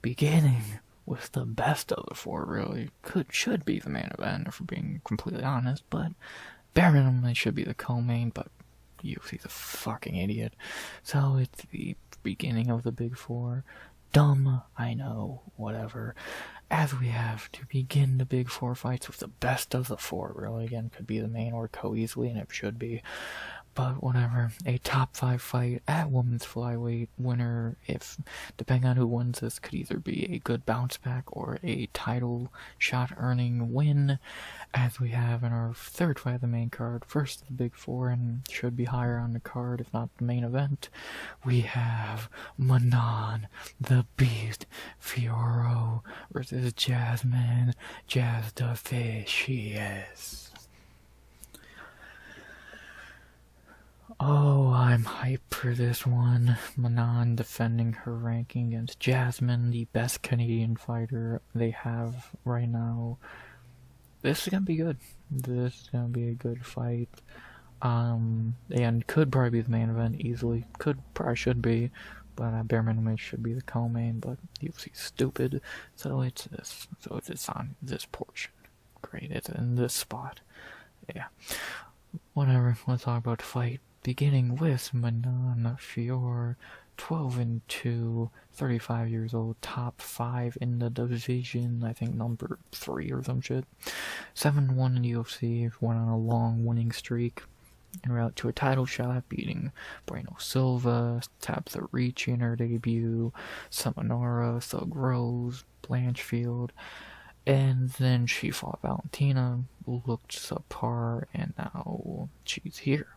beginning with the best of the four, really. Should be the main event, if we're being completely honest, but bare minimum it should be the co-main, but UFC's a fucking idiot. So it's the beginning of the big four. Dumb, I know, whatever. As we have to begin the big four fights with the best of the four, really. Again, could be the main or co-easily, and it should be. But whatever, a top 5 fight at women's flyweight. Winner, if depending on who wins this, could either be a good bounce back or a title shot earning win. As we have in our third fight of the main card, first of the big four, and should be higher on the card if not the main event, we have Manon the Beast Fiorot versus Jasmine Jazz the Fishies. Oh, I'm hyped for this one. Manon defending her ranking against Jasmine, the best Canadian fighter they have right now. This is gonna be good. This is gonna be a good fight. And could probably be the main event easily. Probably should be, but bare minimum it should be the co-main. But UFC's stupid, so it's this. So it's on this portion. Great, it's in this spot. Yeah. Whatever. Let's talk about the fight. Beginning with Manon Fiorot, 12-2, 35 years old, top 5 in the division, I think number 3 or some shit. 7-1 in the UFC, went on a long winning streak en route to a title shot, beating Breno Silva, Tabitha Ricci in her debut, Samanora, Thug Rose, Blanchfield, and then she fought Valentina, looked subpar, and now she's here.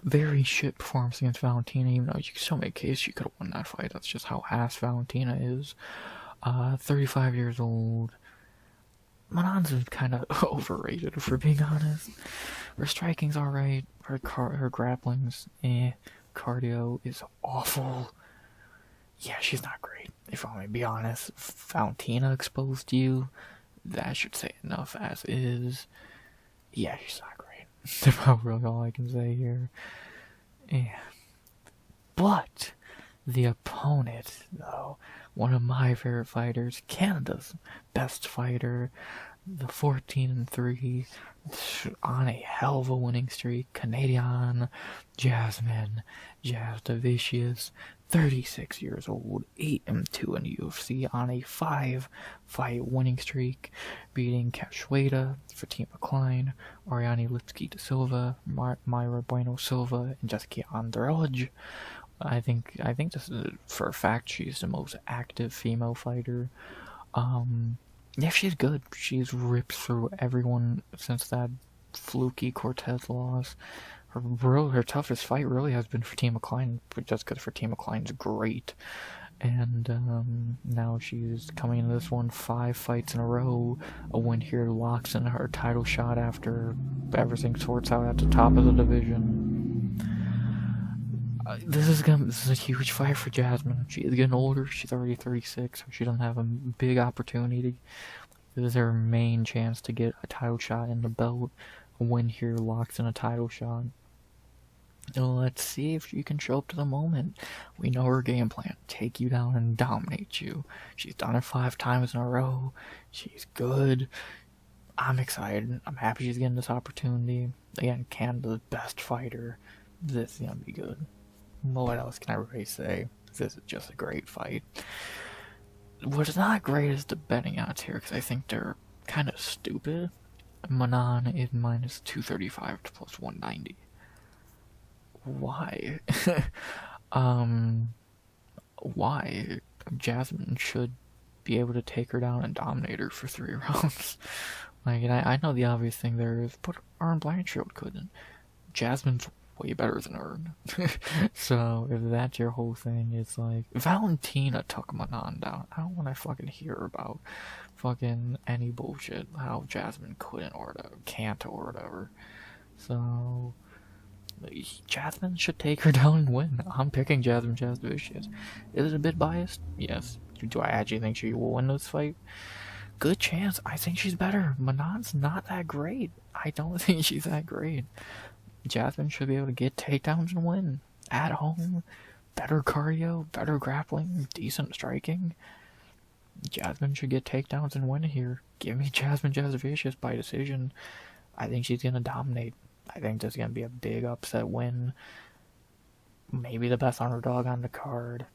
Very shit performance against Valentina, even though you can still make a case she could have won that fight. That's just how ass Valentina is. 35 years old. Manon's kind of overrated, if we're being honest. Her striking's alright. Her grappling's cardio is awful. Yeah, she's not great, if I'm gonna be honest. Valentina exposed you. That should say enough as is. Yeah, she's not great. That's about really all I can say here. Yeah. But the opponent, though, one of my favorite fighters, Canada's best fighter, the 14-3, on a hell of a winning streak, Canadian Jasmine Jazz the Vicious, 36 years old, 8-2 in the UFC on a 5-fight winning streak, beating Cachoeira, Fatima Klein, Ariane Lipski de Silva, Myra Bueno Silva, and Jessica Andrade. I think this is for a fact she's the most active female fighter. Yeah, she's good. She's ripped through everyone since that fluky Cortez loss. Her toughest fight really has been Fatima Klein, just because Fatima Klein's great. And now she's coming into this one 5 fights in a row. A win here locks in her title shot after everything sorts out at the top of the division. This is a huge fight for Jasmine. She is getting older. She's already 36, so she doesn't have a big opportunity. This is her main chance to get a title shot in the belt. A win here locks in a title shot. Let's see if she can show up to the moment. We know her game plan. Take you down and dominate you. She's done it 5 times in a row. She's good. I'm excited. I'm happy she's getting this opportunity. Again, Canada's best fighter. This is gonna be good. What else can I really say? This is just a great fight. What's not great is the betting odds here, because I think they're kind of stupid. Manon is minus 235 to plus 190. Why? Why? Jasmine should be able to take her down and dominate her for 3 rounds. Like, and I know the obvious thing there is, but Erin Blanchfield couldn't. Jasmine's way better than Erin. So, if that's your whole thing, it's like, Valentina took Manon down. I don't want to fucking hear about fucking any bullshit, how Jasmine couldn't or can't or whatever. So, Jasmine should take her down and win. I'm picking Jasmine Jazz the Vicious. Is it a bit biased? Yes. Do I actually think she will win this fight? Good chance. I think she's better. Manon's not that great. I don't think she's that great. Jasmine should be able to get takedowns and win. at home, better cardio, better grappling, decent striking. Jasmine should get takedowns and win here. Give me Jasmine Jasvicious by decision. I think she's going to dominate. I think there's going to be a big upset win. Maybe the best underdog on the card.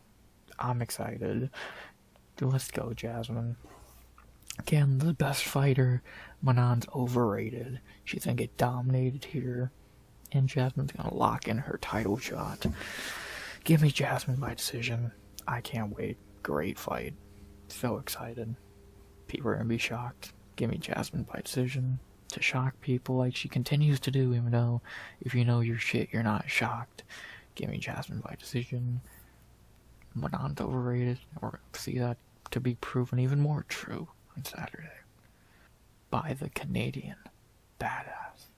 I'm excited. Let's go, Jasmine. Again, the best fighter. Manon's overrated. She's going to get dominated here. And Jasmine's going to lock in her title shot. Give me Jasmine by decision. I can't wait. Great fight. So excited. People are going to be shocked. Give me Jasmine by decision. To shock people like she continues to do, even though if you know your shit, you're not shocked. Give me Jasmine by decision. Manon's overrated. We're going to see that to be proven even more true on Saturday. By the Canadian Badass.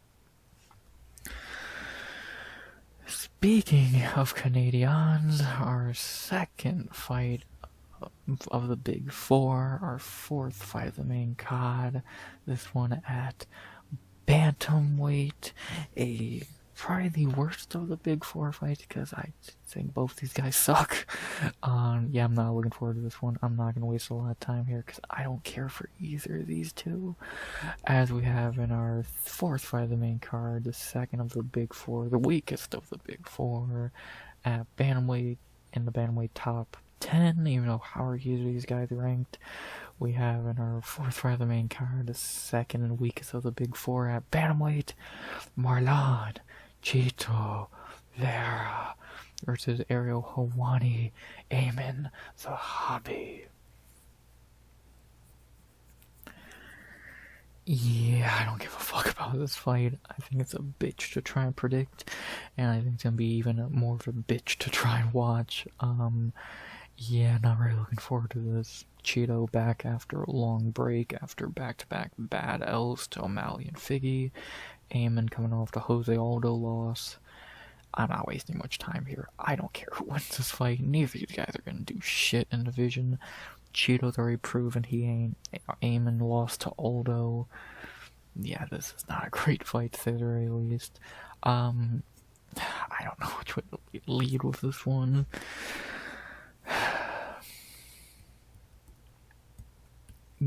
Speaking of Canadians, our second fight of the Big Four, our fourth fight of the main card. This one at bantamweight, probably the worst of the Big Four fights because I think both these guys suck. Yeah, I'm not looking forward to this one. I'm not going to waste a lot of time here because I don't care for either of these two. As we have in our fourth fight of the main card, the second of the Big Four, the weakest of the Big Four, at bantamweight, in the bantamweight top 10, even though how easy these guys ranked. We have in our fourth fight of the main card, the second and weakest of the Big Four at bantamweight, Marlon Chito Vera versus Ariel Helwani Amin Zahabi. Yeah, I don't give a fuck about this fight. I think it's a bitch to try and predict, and I think it's gonna be even more of a bitch to try and watch. Yeah, not really looking forward to this. Cheeto back after a long break, after back-to-back bad L's to O'Malley and Figgy. Amin coming off the Jose Aldo loss. I'm not wasting much time here. I don't care who wins this fight. Neither of these guys are gonna do shit in the division. Cheeto's already proven he ain't. Amin lost to Aldo. Yeah, this is not a great fight to say the very least. I don't know which way to lead with this one.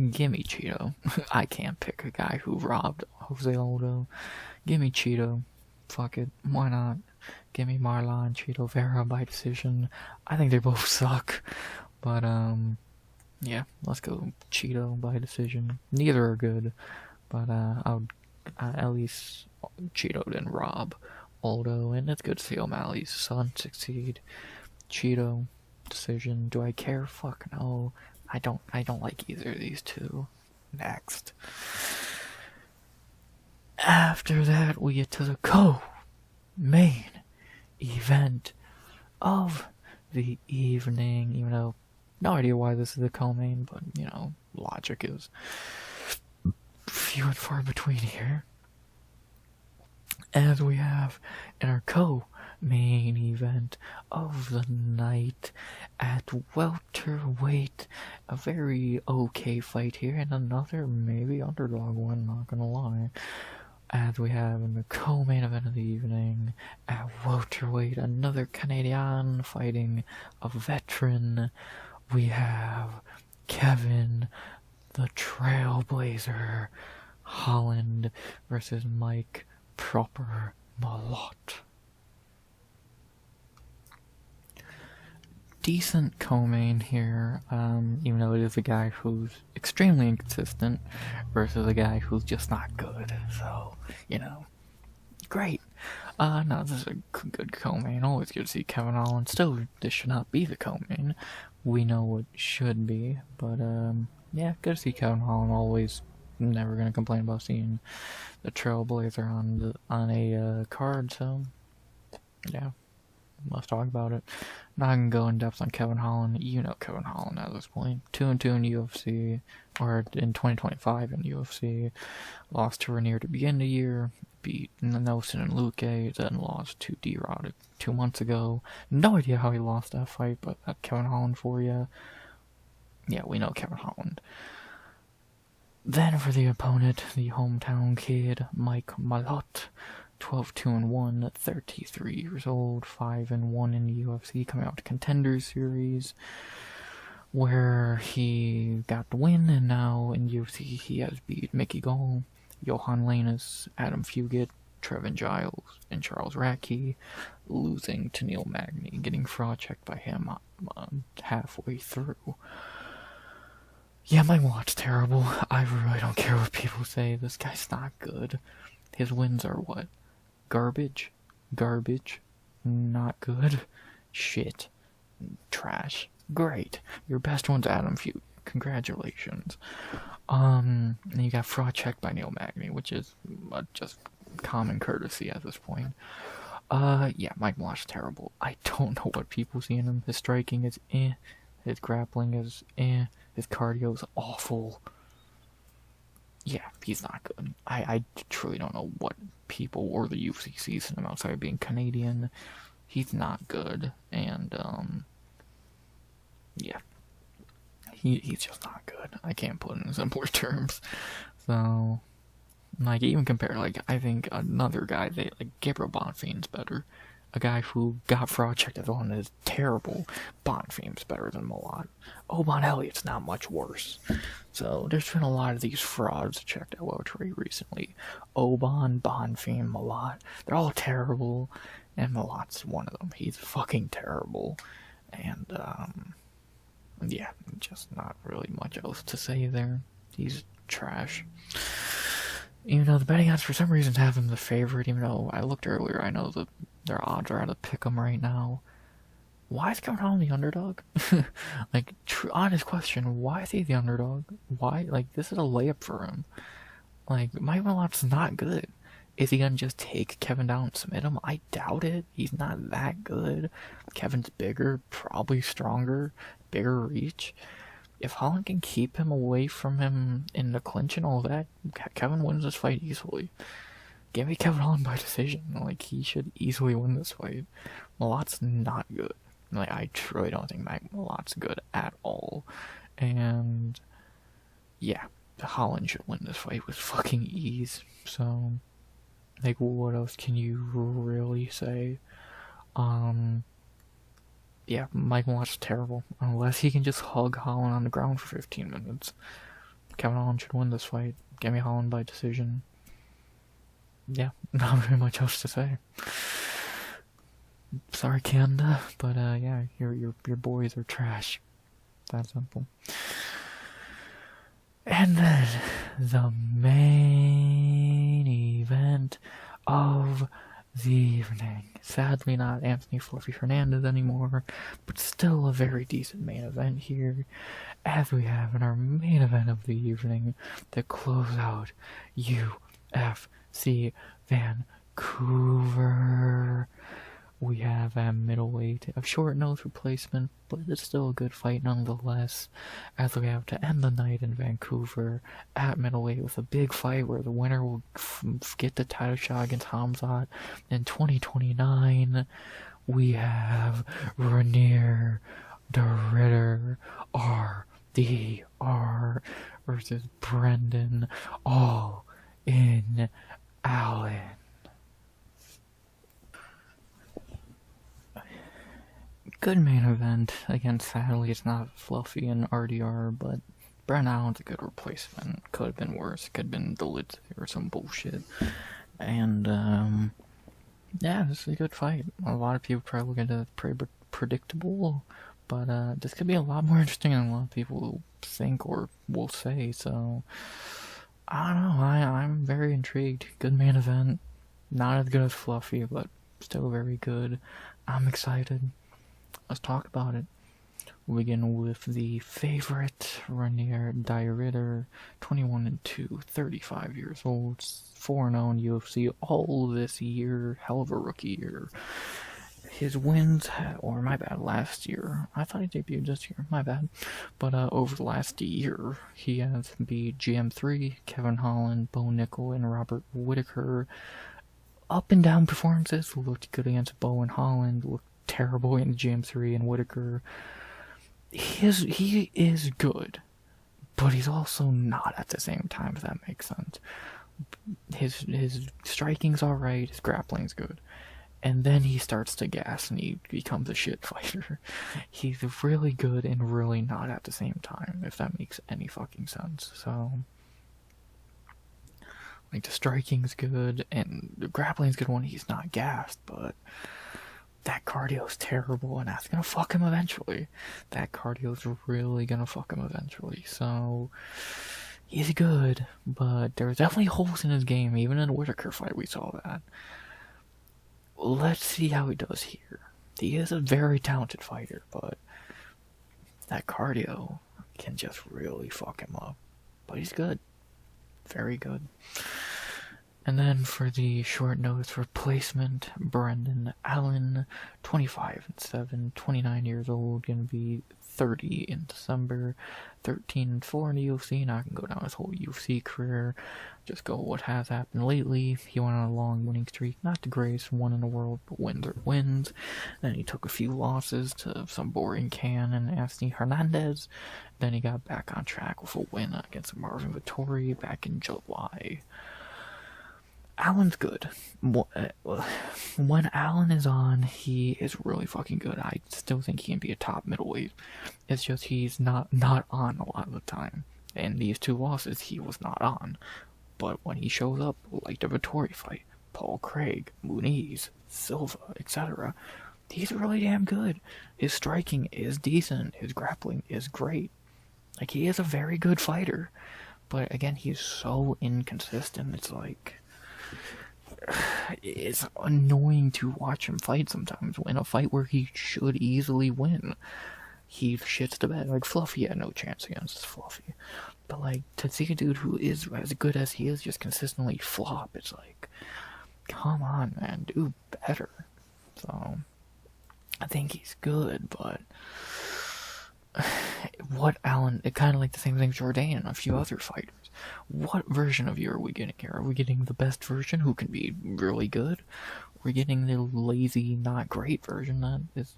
Gimme Cheeto. I can't pick a guy who robbed Jose Aldo. Gimme Cheeto. Fuck it. Why not? Gimme Marlon Cheeto Vera by decision. I think they both suck. But, yeah, let's go Cheeto by decision. Neither are good. But, at least Cheeto didn't rob Aldo. And it's good to see O'Malley's son succeed. Cheeto decision. Do I care? Fuck no. I don't like either of these two. Next. After that, we get to the co-main event of the evening. Even though, no idea why this is the co-main, but, you know, logic is few and far between here. As we have in our co-main event of the night at welterweight, a very okay fight here, and another maybe underdog one, not gonna lie. As we have in the co-main event of the evening at welterweight, another Canadian fighting a veteran. We have Kevin, the Trailblazer Holland versus Mike Proper Malott. Decent co-main here, even though it is a guy who's extremely inconsistent versus a guy who's just not good. So, you know, great. No, this is a good co-main. Always good to see Kevin Holland. Still, this should not be the co-main. We know what should be, but yeah, good to see Kevin Holland. Always, never gonna complain about seeing the Trailblazer on a card. So, yeah. Let's talk about it. Not gonna go in depth on Kevin Holland. You know Kevin Holland at this point. 2-2 in UFC, or in 2025 in UFC. Lost to Ranier to begin the year. Beat Nelson and Luque. Then lost to D-Rod 2 months ago. No idea how he lost that fight, but that's Kevin Holland for you. Yeah, we know Kevin Holland. Then for the opponent, the hometown kid, Mike Malott. 12-2-1, 33 years old, 5-1 in the UFC, coming out to Contender Series, where he got the win, and now in UFC he has beat Mickey Gall, Johan Lainus, Adam Fugit, Trevin Giles, and Charles Radke, losing to Neil Magny, getting fraud checked by him halfway through. Yeah, my watch terrible. I really don't care what people say. This guy's not good. His wins are what? Garbage? Garbage? Not good? Shit. Trash. Great. Your best one's Adam Fugit. Congratulations. And you got fraud checked by Neil Magny, which is just common courtesy at this point. Yeah, Mike Walsh terrible. I don't know what people see in him. His striking is eh. His grappling is eh. His cardio is awful. Yeah, he's not good. I truly don't know what people or the UFC sees in him outside of being Canadian. He's not good, and yeah, he's just not good. I can't put it in simpler terms. So, like, even compared, like, I think another guy, Gabriel Bonfim's better. A guy who got fraud checked at one is terrible. Bonfim's better than Malott. Oban Elliott's not much worse. So there's been a lot of these frauds checked at welterweight recently. Oban, Bonfim, Malott, they're all terrible, and Malott's one of them. He's fucking terrible. And yeah, just not really much else to say there. He's trash. Even though the betting odds for some reason have him the favorite, even though I looked earlier, I know that their odds are out of pick 'em right now. Why is Kevin Holland the underdog? Like, honest question, why is he the underdog? Why? Like, this is a layup for him. Like, Mike Malott's not good. Is he gonna just take Kevin down and submit him? I doubt it. He's not that good. Kevin's bigger, probably stronger, bigger reach. If Holland can keep him away from him in the clinch and all that, Kevin wins this fight easily. Give me Kevin Holland by decision. Like, he should easily win this fight. Malott's not good. Like, I truly don't think Malott's good at all. And yeah, Holland should win this fight with fucking ease. So, like, what else can you really say? Yeah, Mike Malott's terrible. Unless he can just hug Holland on the ground for 15 minutes. Kevin Holland should win this fight. Give me Holland by decision. Yeah, not very much else to say. Sorry, Canada, but yeah, your boys are trash. That simple. And then the main event of the evening. Sadly, not Anthony Fluffy Fernandez anymore, but still a very decent main event here, as we have in our main event of the evening to close out UFC Vancouver. We have a middleweight, a short nose replacement, but it's still a good fight nonetheless, as we have to end the night in Vancouver at middleweight with a big fight where the winner will get the title shot against Hamzat in 2029. We have Ranier the Ritter RDR versus Brendan All in Allen. Good main event. Again, sadly, it's not Fluffy and RDR, but Brendan Allen's a good replacement. Could have been worse. Could have been the Lids or some bullshit. And, yeah, this is a good fight. A lot of people probably look at it as pretty predictable, but this could be a lot more interesting than a lot of people think or will say, so I don't know. I'm very intrigued. Good main event. Not as good as Fluffy, but still very good. I'm excited. Let's talk about it. We'll begin with the favorite, Ranier the Ritter, 21-2, 35 years old, 4-0 in UFC all this year. Hell of a rookie year. His wins, or my bad, last year. I thought he debuted this year, my bad. But over the last year, he has beat GM3, Kevin Holland, Bo Nickel, and Robert Whittaker. Up and down performances. Looked good against Bo and Holland. Looked terrible in GM3 and Whittaker. He is good, but he's also not at the same time, if that makes sense. His striking's alright, his grappling's good. And then he starts to gas and he becomes a shit fighter. He's really good and really not at the same time, if that makes any fucking sense. So, like, the striking's good and the grappling's good when he's not gassed, but that cardio's terrible and that's gonna fuck him eventually. That cardio's really gonna fuck him eventually. So, he's good, but there's definitely holes in his game. Even in the Whitaker fight, we saw that. Let's see how he does here. He is a very talented fighter, but that cardio can just really fuck him up. But he's good. Very good. And then for the short notice replacement, Brendan Allen, 25-7, 29 years old, gonna be 30 in December, 13-4 in the UFC. Now I can go down his whole UFC career, just go what has happened lately. He went on a long winning streak, not the greatest one in the world, but wins are wins. Then he took a few losses to some boring Can and Anthony Hernandez. Then he got back on track with a win against Marvin Vettori back in July. Allen's good. When Allen is on, he is really fucking good. I still think he can be a top middleweight. It's just he's not on a lot of the time. And these two losses, he was not on. But when he shows up, like the Vettori fight, Paul Craig, Muniz, Silva, etc., he's really damn good. His striking is decent. His grappling is great. Like, he is a very good fighter. But again, he's so inconsistent. It's like, it's annoying to watch him fight sometimes. In a fight where he should easily win, he shits the bed. Like, Fluffy had no chance against Fluffy. But, like, to see a dude who is as good as he is just consistently flop, it's like, come on, man, do better. So, I think he's good, but what Allen, it kind of like the same thing with Jourdain and a few other fighters. What version of you are we getting here? Are we getting the best version who can be really good? We're getting the lazy, not great version that is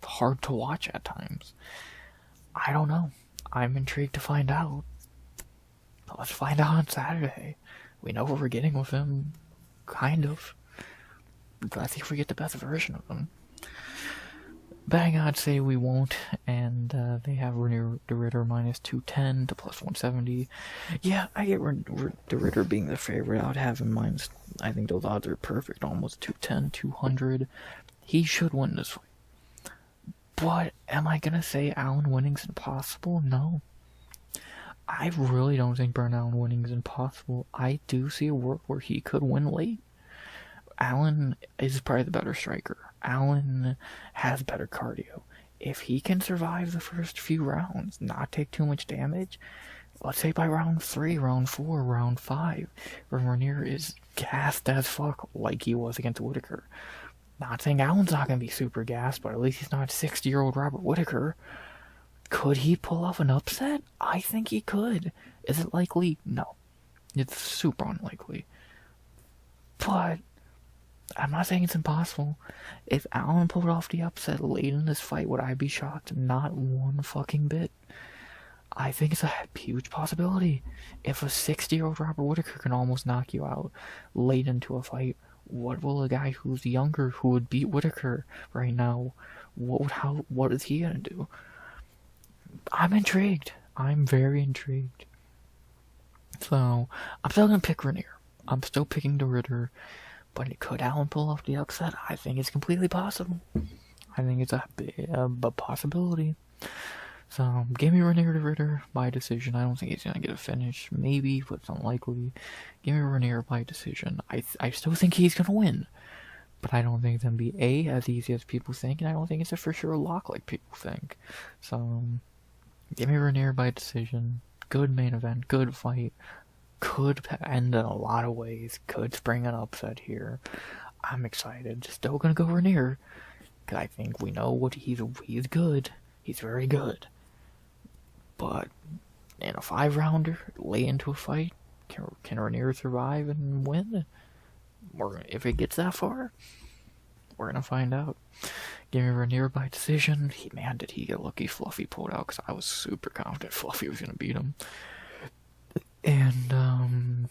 hard to watch at times. I don't know. I'm intrigued to find out. Let's find out on Saturday. We know what we're getting with him, kind of. Let's see if we get the best version of him. Betting odds say we won't, and they have René de Ritter minus 210 to plus 170. Yeah, I get de Ritter being the favorite. I would have him minus, I think those odds are perfect, almost 210, 200. He should win this fight. But am I going to say Allen winning's impossible? No. I really don't think Brendan Allen winning is impossible. I do see a world where he could win late. Allen is probably the better striker. Allen has better cardio. If he can survive the first few rounds, not take too much damage, let's say by round 3, round 4, round 5, where Renier is gassed as fuck like he was against Whitaker. Not saying Allen's not going to be super gassed, but at least he's not 60-year-old Robert Whitaker. Could he pull off an upset? I think he could. Is it likely? No. It's super unlikely. But I'm not saying it's impossible. If Allen pulled off the upset late in this fight, would I be shocked? Not one fucking bit. I think it's a huge possibility. If a 60-year-old Robert Whitaker can almost knock you out late into a fight, what will a guy who's younger, who would beat Whitaker right now, what is he gonna do? I'm intrigued. I'm very intrigued. So, I'm still gonna pick Renier. I'm still picking de Ritter. But could Allen pull off the upset? I think it's completely possible. I think it's a possibility. So, give me Renier de Ritter by decision. I don't think he's gonna get a finish. Maybe, but it's unlikely. Give me Renier by decision. I still think he's gonna win. But I don't think it's gonna be as easy as people think, and I don't think it's a for sure lock like people think. So, give me Renier by decision. Good main event, good fight. Could end in a lot of ways. Could spring an upset here. I'm excited. Still gonna go Renier. Cause I think we know what he's good. He's very good. But in a 5-rounder, late into a fight, can Renier survive and win? Or if it gets that far, we're gonna find out. Give me Renier by decision. Man, did he get lucky Fluffy pulled out, because I was super confident Fluffy was gonna beat him. And,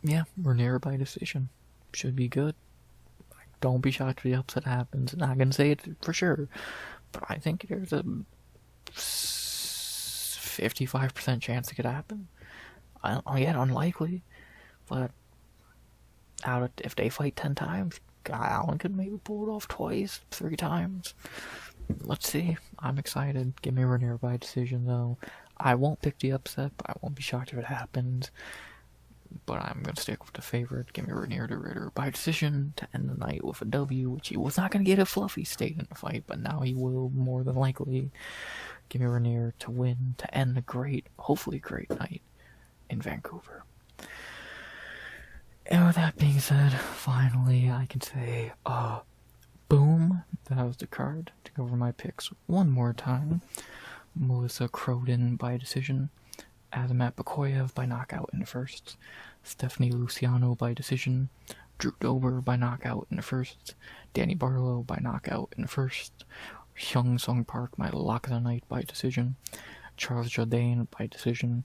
yeah, Rhaenyra by decision. Should be good. Don't be shocked if the upset happens. Not gonna say it for sure, but I think there's a 55% chance it could happen. Again, unlikely, but if they fight 10 times, Allen could maybe pull it off twice, 3 times. Let's see. I'm excited. Give me Rhaenyra by decision, though. I won't pick the upset, but I won't be shocked if it happens. But I'm going to stick with the favorite. Give me Rhaenyra to Ritter by decision to end the night with a W, which he was not going to get a fluffy state in the fight, but now he will more than likely. Give me Rhaenyra to win, to end a great, hopefully great night in Vancouver. And with that being said, finally I can say, boom, that was the card. To go over my picks one more time. Melissa Croden by decision. Azamat Bakoyev by knockout in the first. Stephanie Luciano by decision. Drew Dober by knockout in the first. Danny Barlow by knockout in the first. Hyung Sung Park by lock of the night by decision. Charles Jourdain by decision.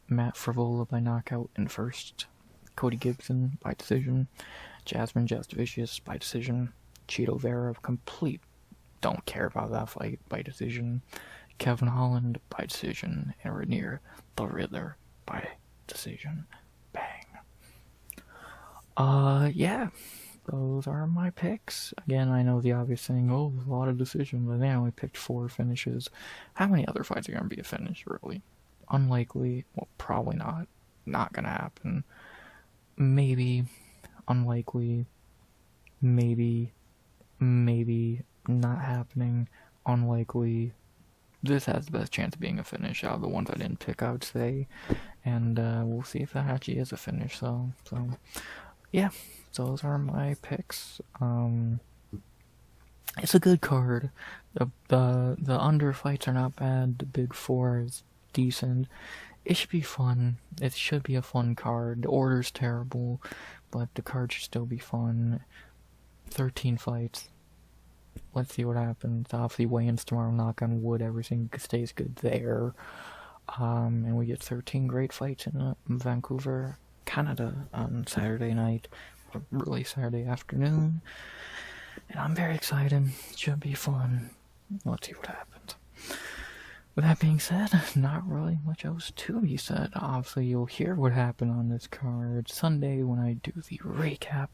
Matt Frivola by knockout in the first. Cody Gibson by decision. Jasmine Jastovicius by decision. Cheeto Vera, complete don't care about that fight, by decision. Kevin Holland by decision. And Rhaenyra the Riddler by decision. Bang. Yeah. Those are my picks. Again, I know the obvious thing, oh, a lot of decisions, but they only picked 4 finishes. How many other fights are going to be a finish, really? Unlikely. Well, probably not. Not going to happen. Maybe. Unlikely. Maybe. Not happening. Unlikely. This has the best chance of being a finish out of the ones I didn't pick, I would say. And we'll see if that actually is a finish, so yeah, those are my picks. It's a good card. The under fights are not bad. The big 4 is decent. It should be fun. It should be a fun card. The order's terrible, but the card should still be fun. 13 fights. Let's see what happens. Obviously, weigh-ins tomorrow, knock on wood, everything stays good there. And we get 13 great fights in Vancouver, Canada on Saturday night, or really Saturday afternoon. And I'm very excited. It should be fun. Let's see what happens. With that being said, not really much else to be said. Obviously, you'll hear what happened on this card Sunday when I do the recap.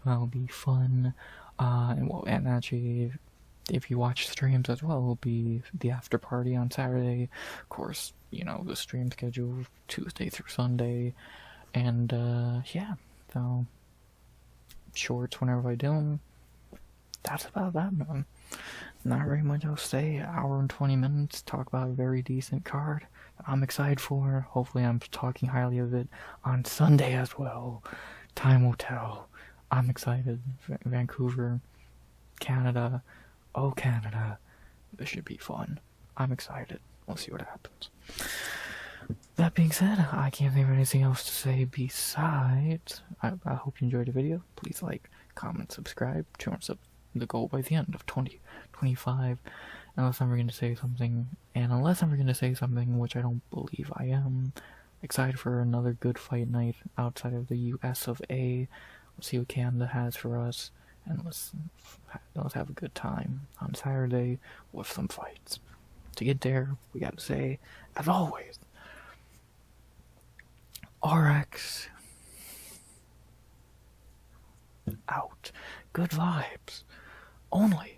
That'll be fun. And actually, if you watch streams as well, it'll be the after party on Saturday. Of course, you know, the stream schedule Tuesday through Sunday. And, yeah, so, shorts whenever I do them. That's about that, man. Not very much else to say. Hour and 20 minutes, talk about a very decent card I'm excited for. Hopefully I'm talking highly of it on Sunday as well. Time will tell. I'm excited. Vancouver, Canada. Oh, Canada. This should be fun. I'm excited. We'll see what happens. That being said, I can't think of anything else to say besides, I hope you enjoyed the video. Please like, comment, subscribe. 200 subs the goal by the end of 2025. Unless I'm going to say something, which I don't believe I am, excited for another good fight night outside of the US of A. Let's see what Canada has for us, and let's have a good time on Saturday with some fights. To get there, we gotta say, as always, RX out. Good vibes only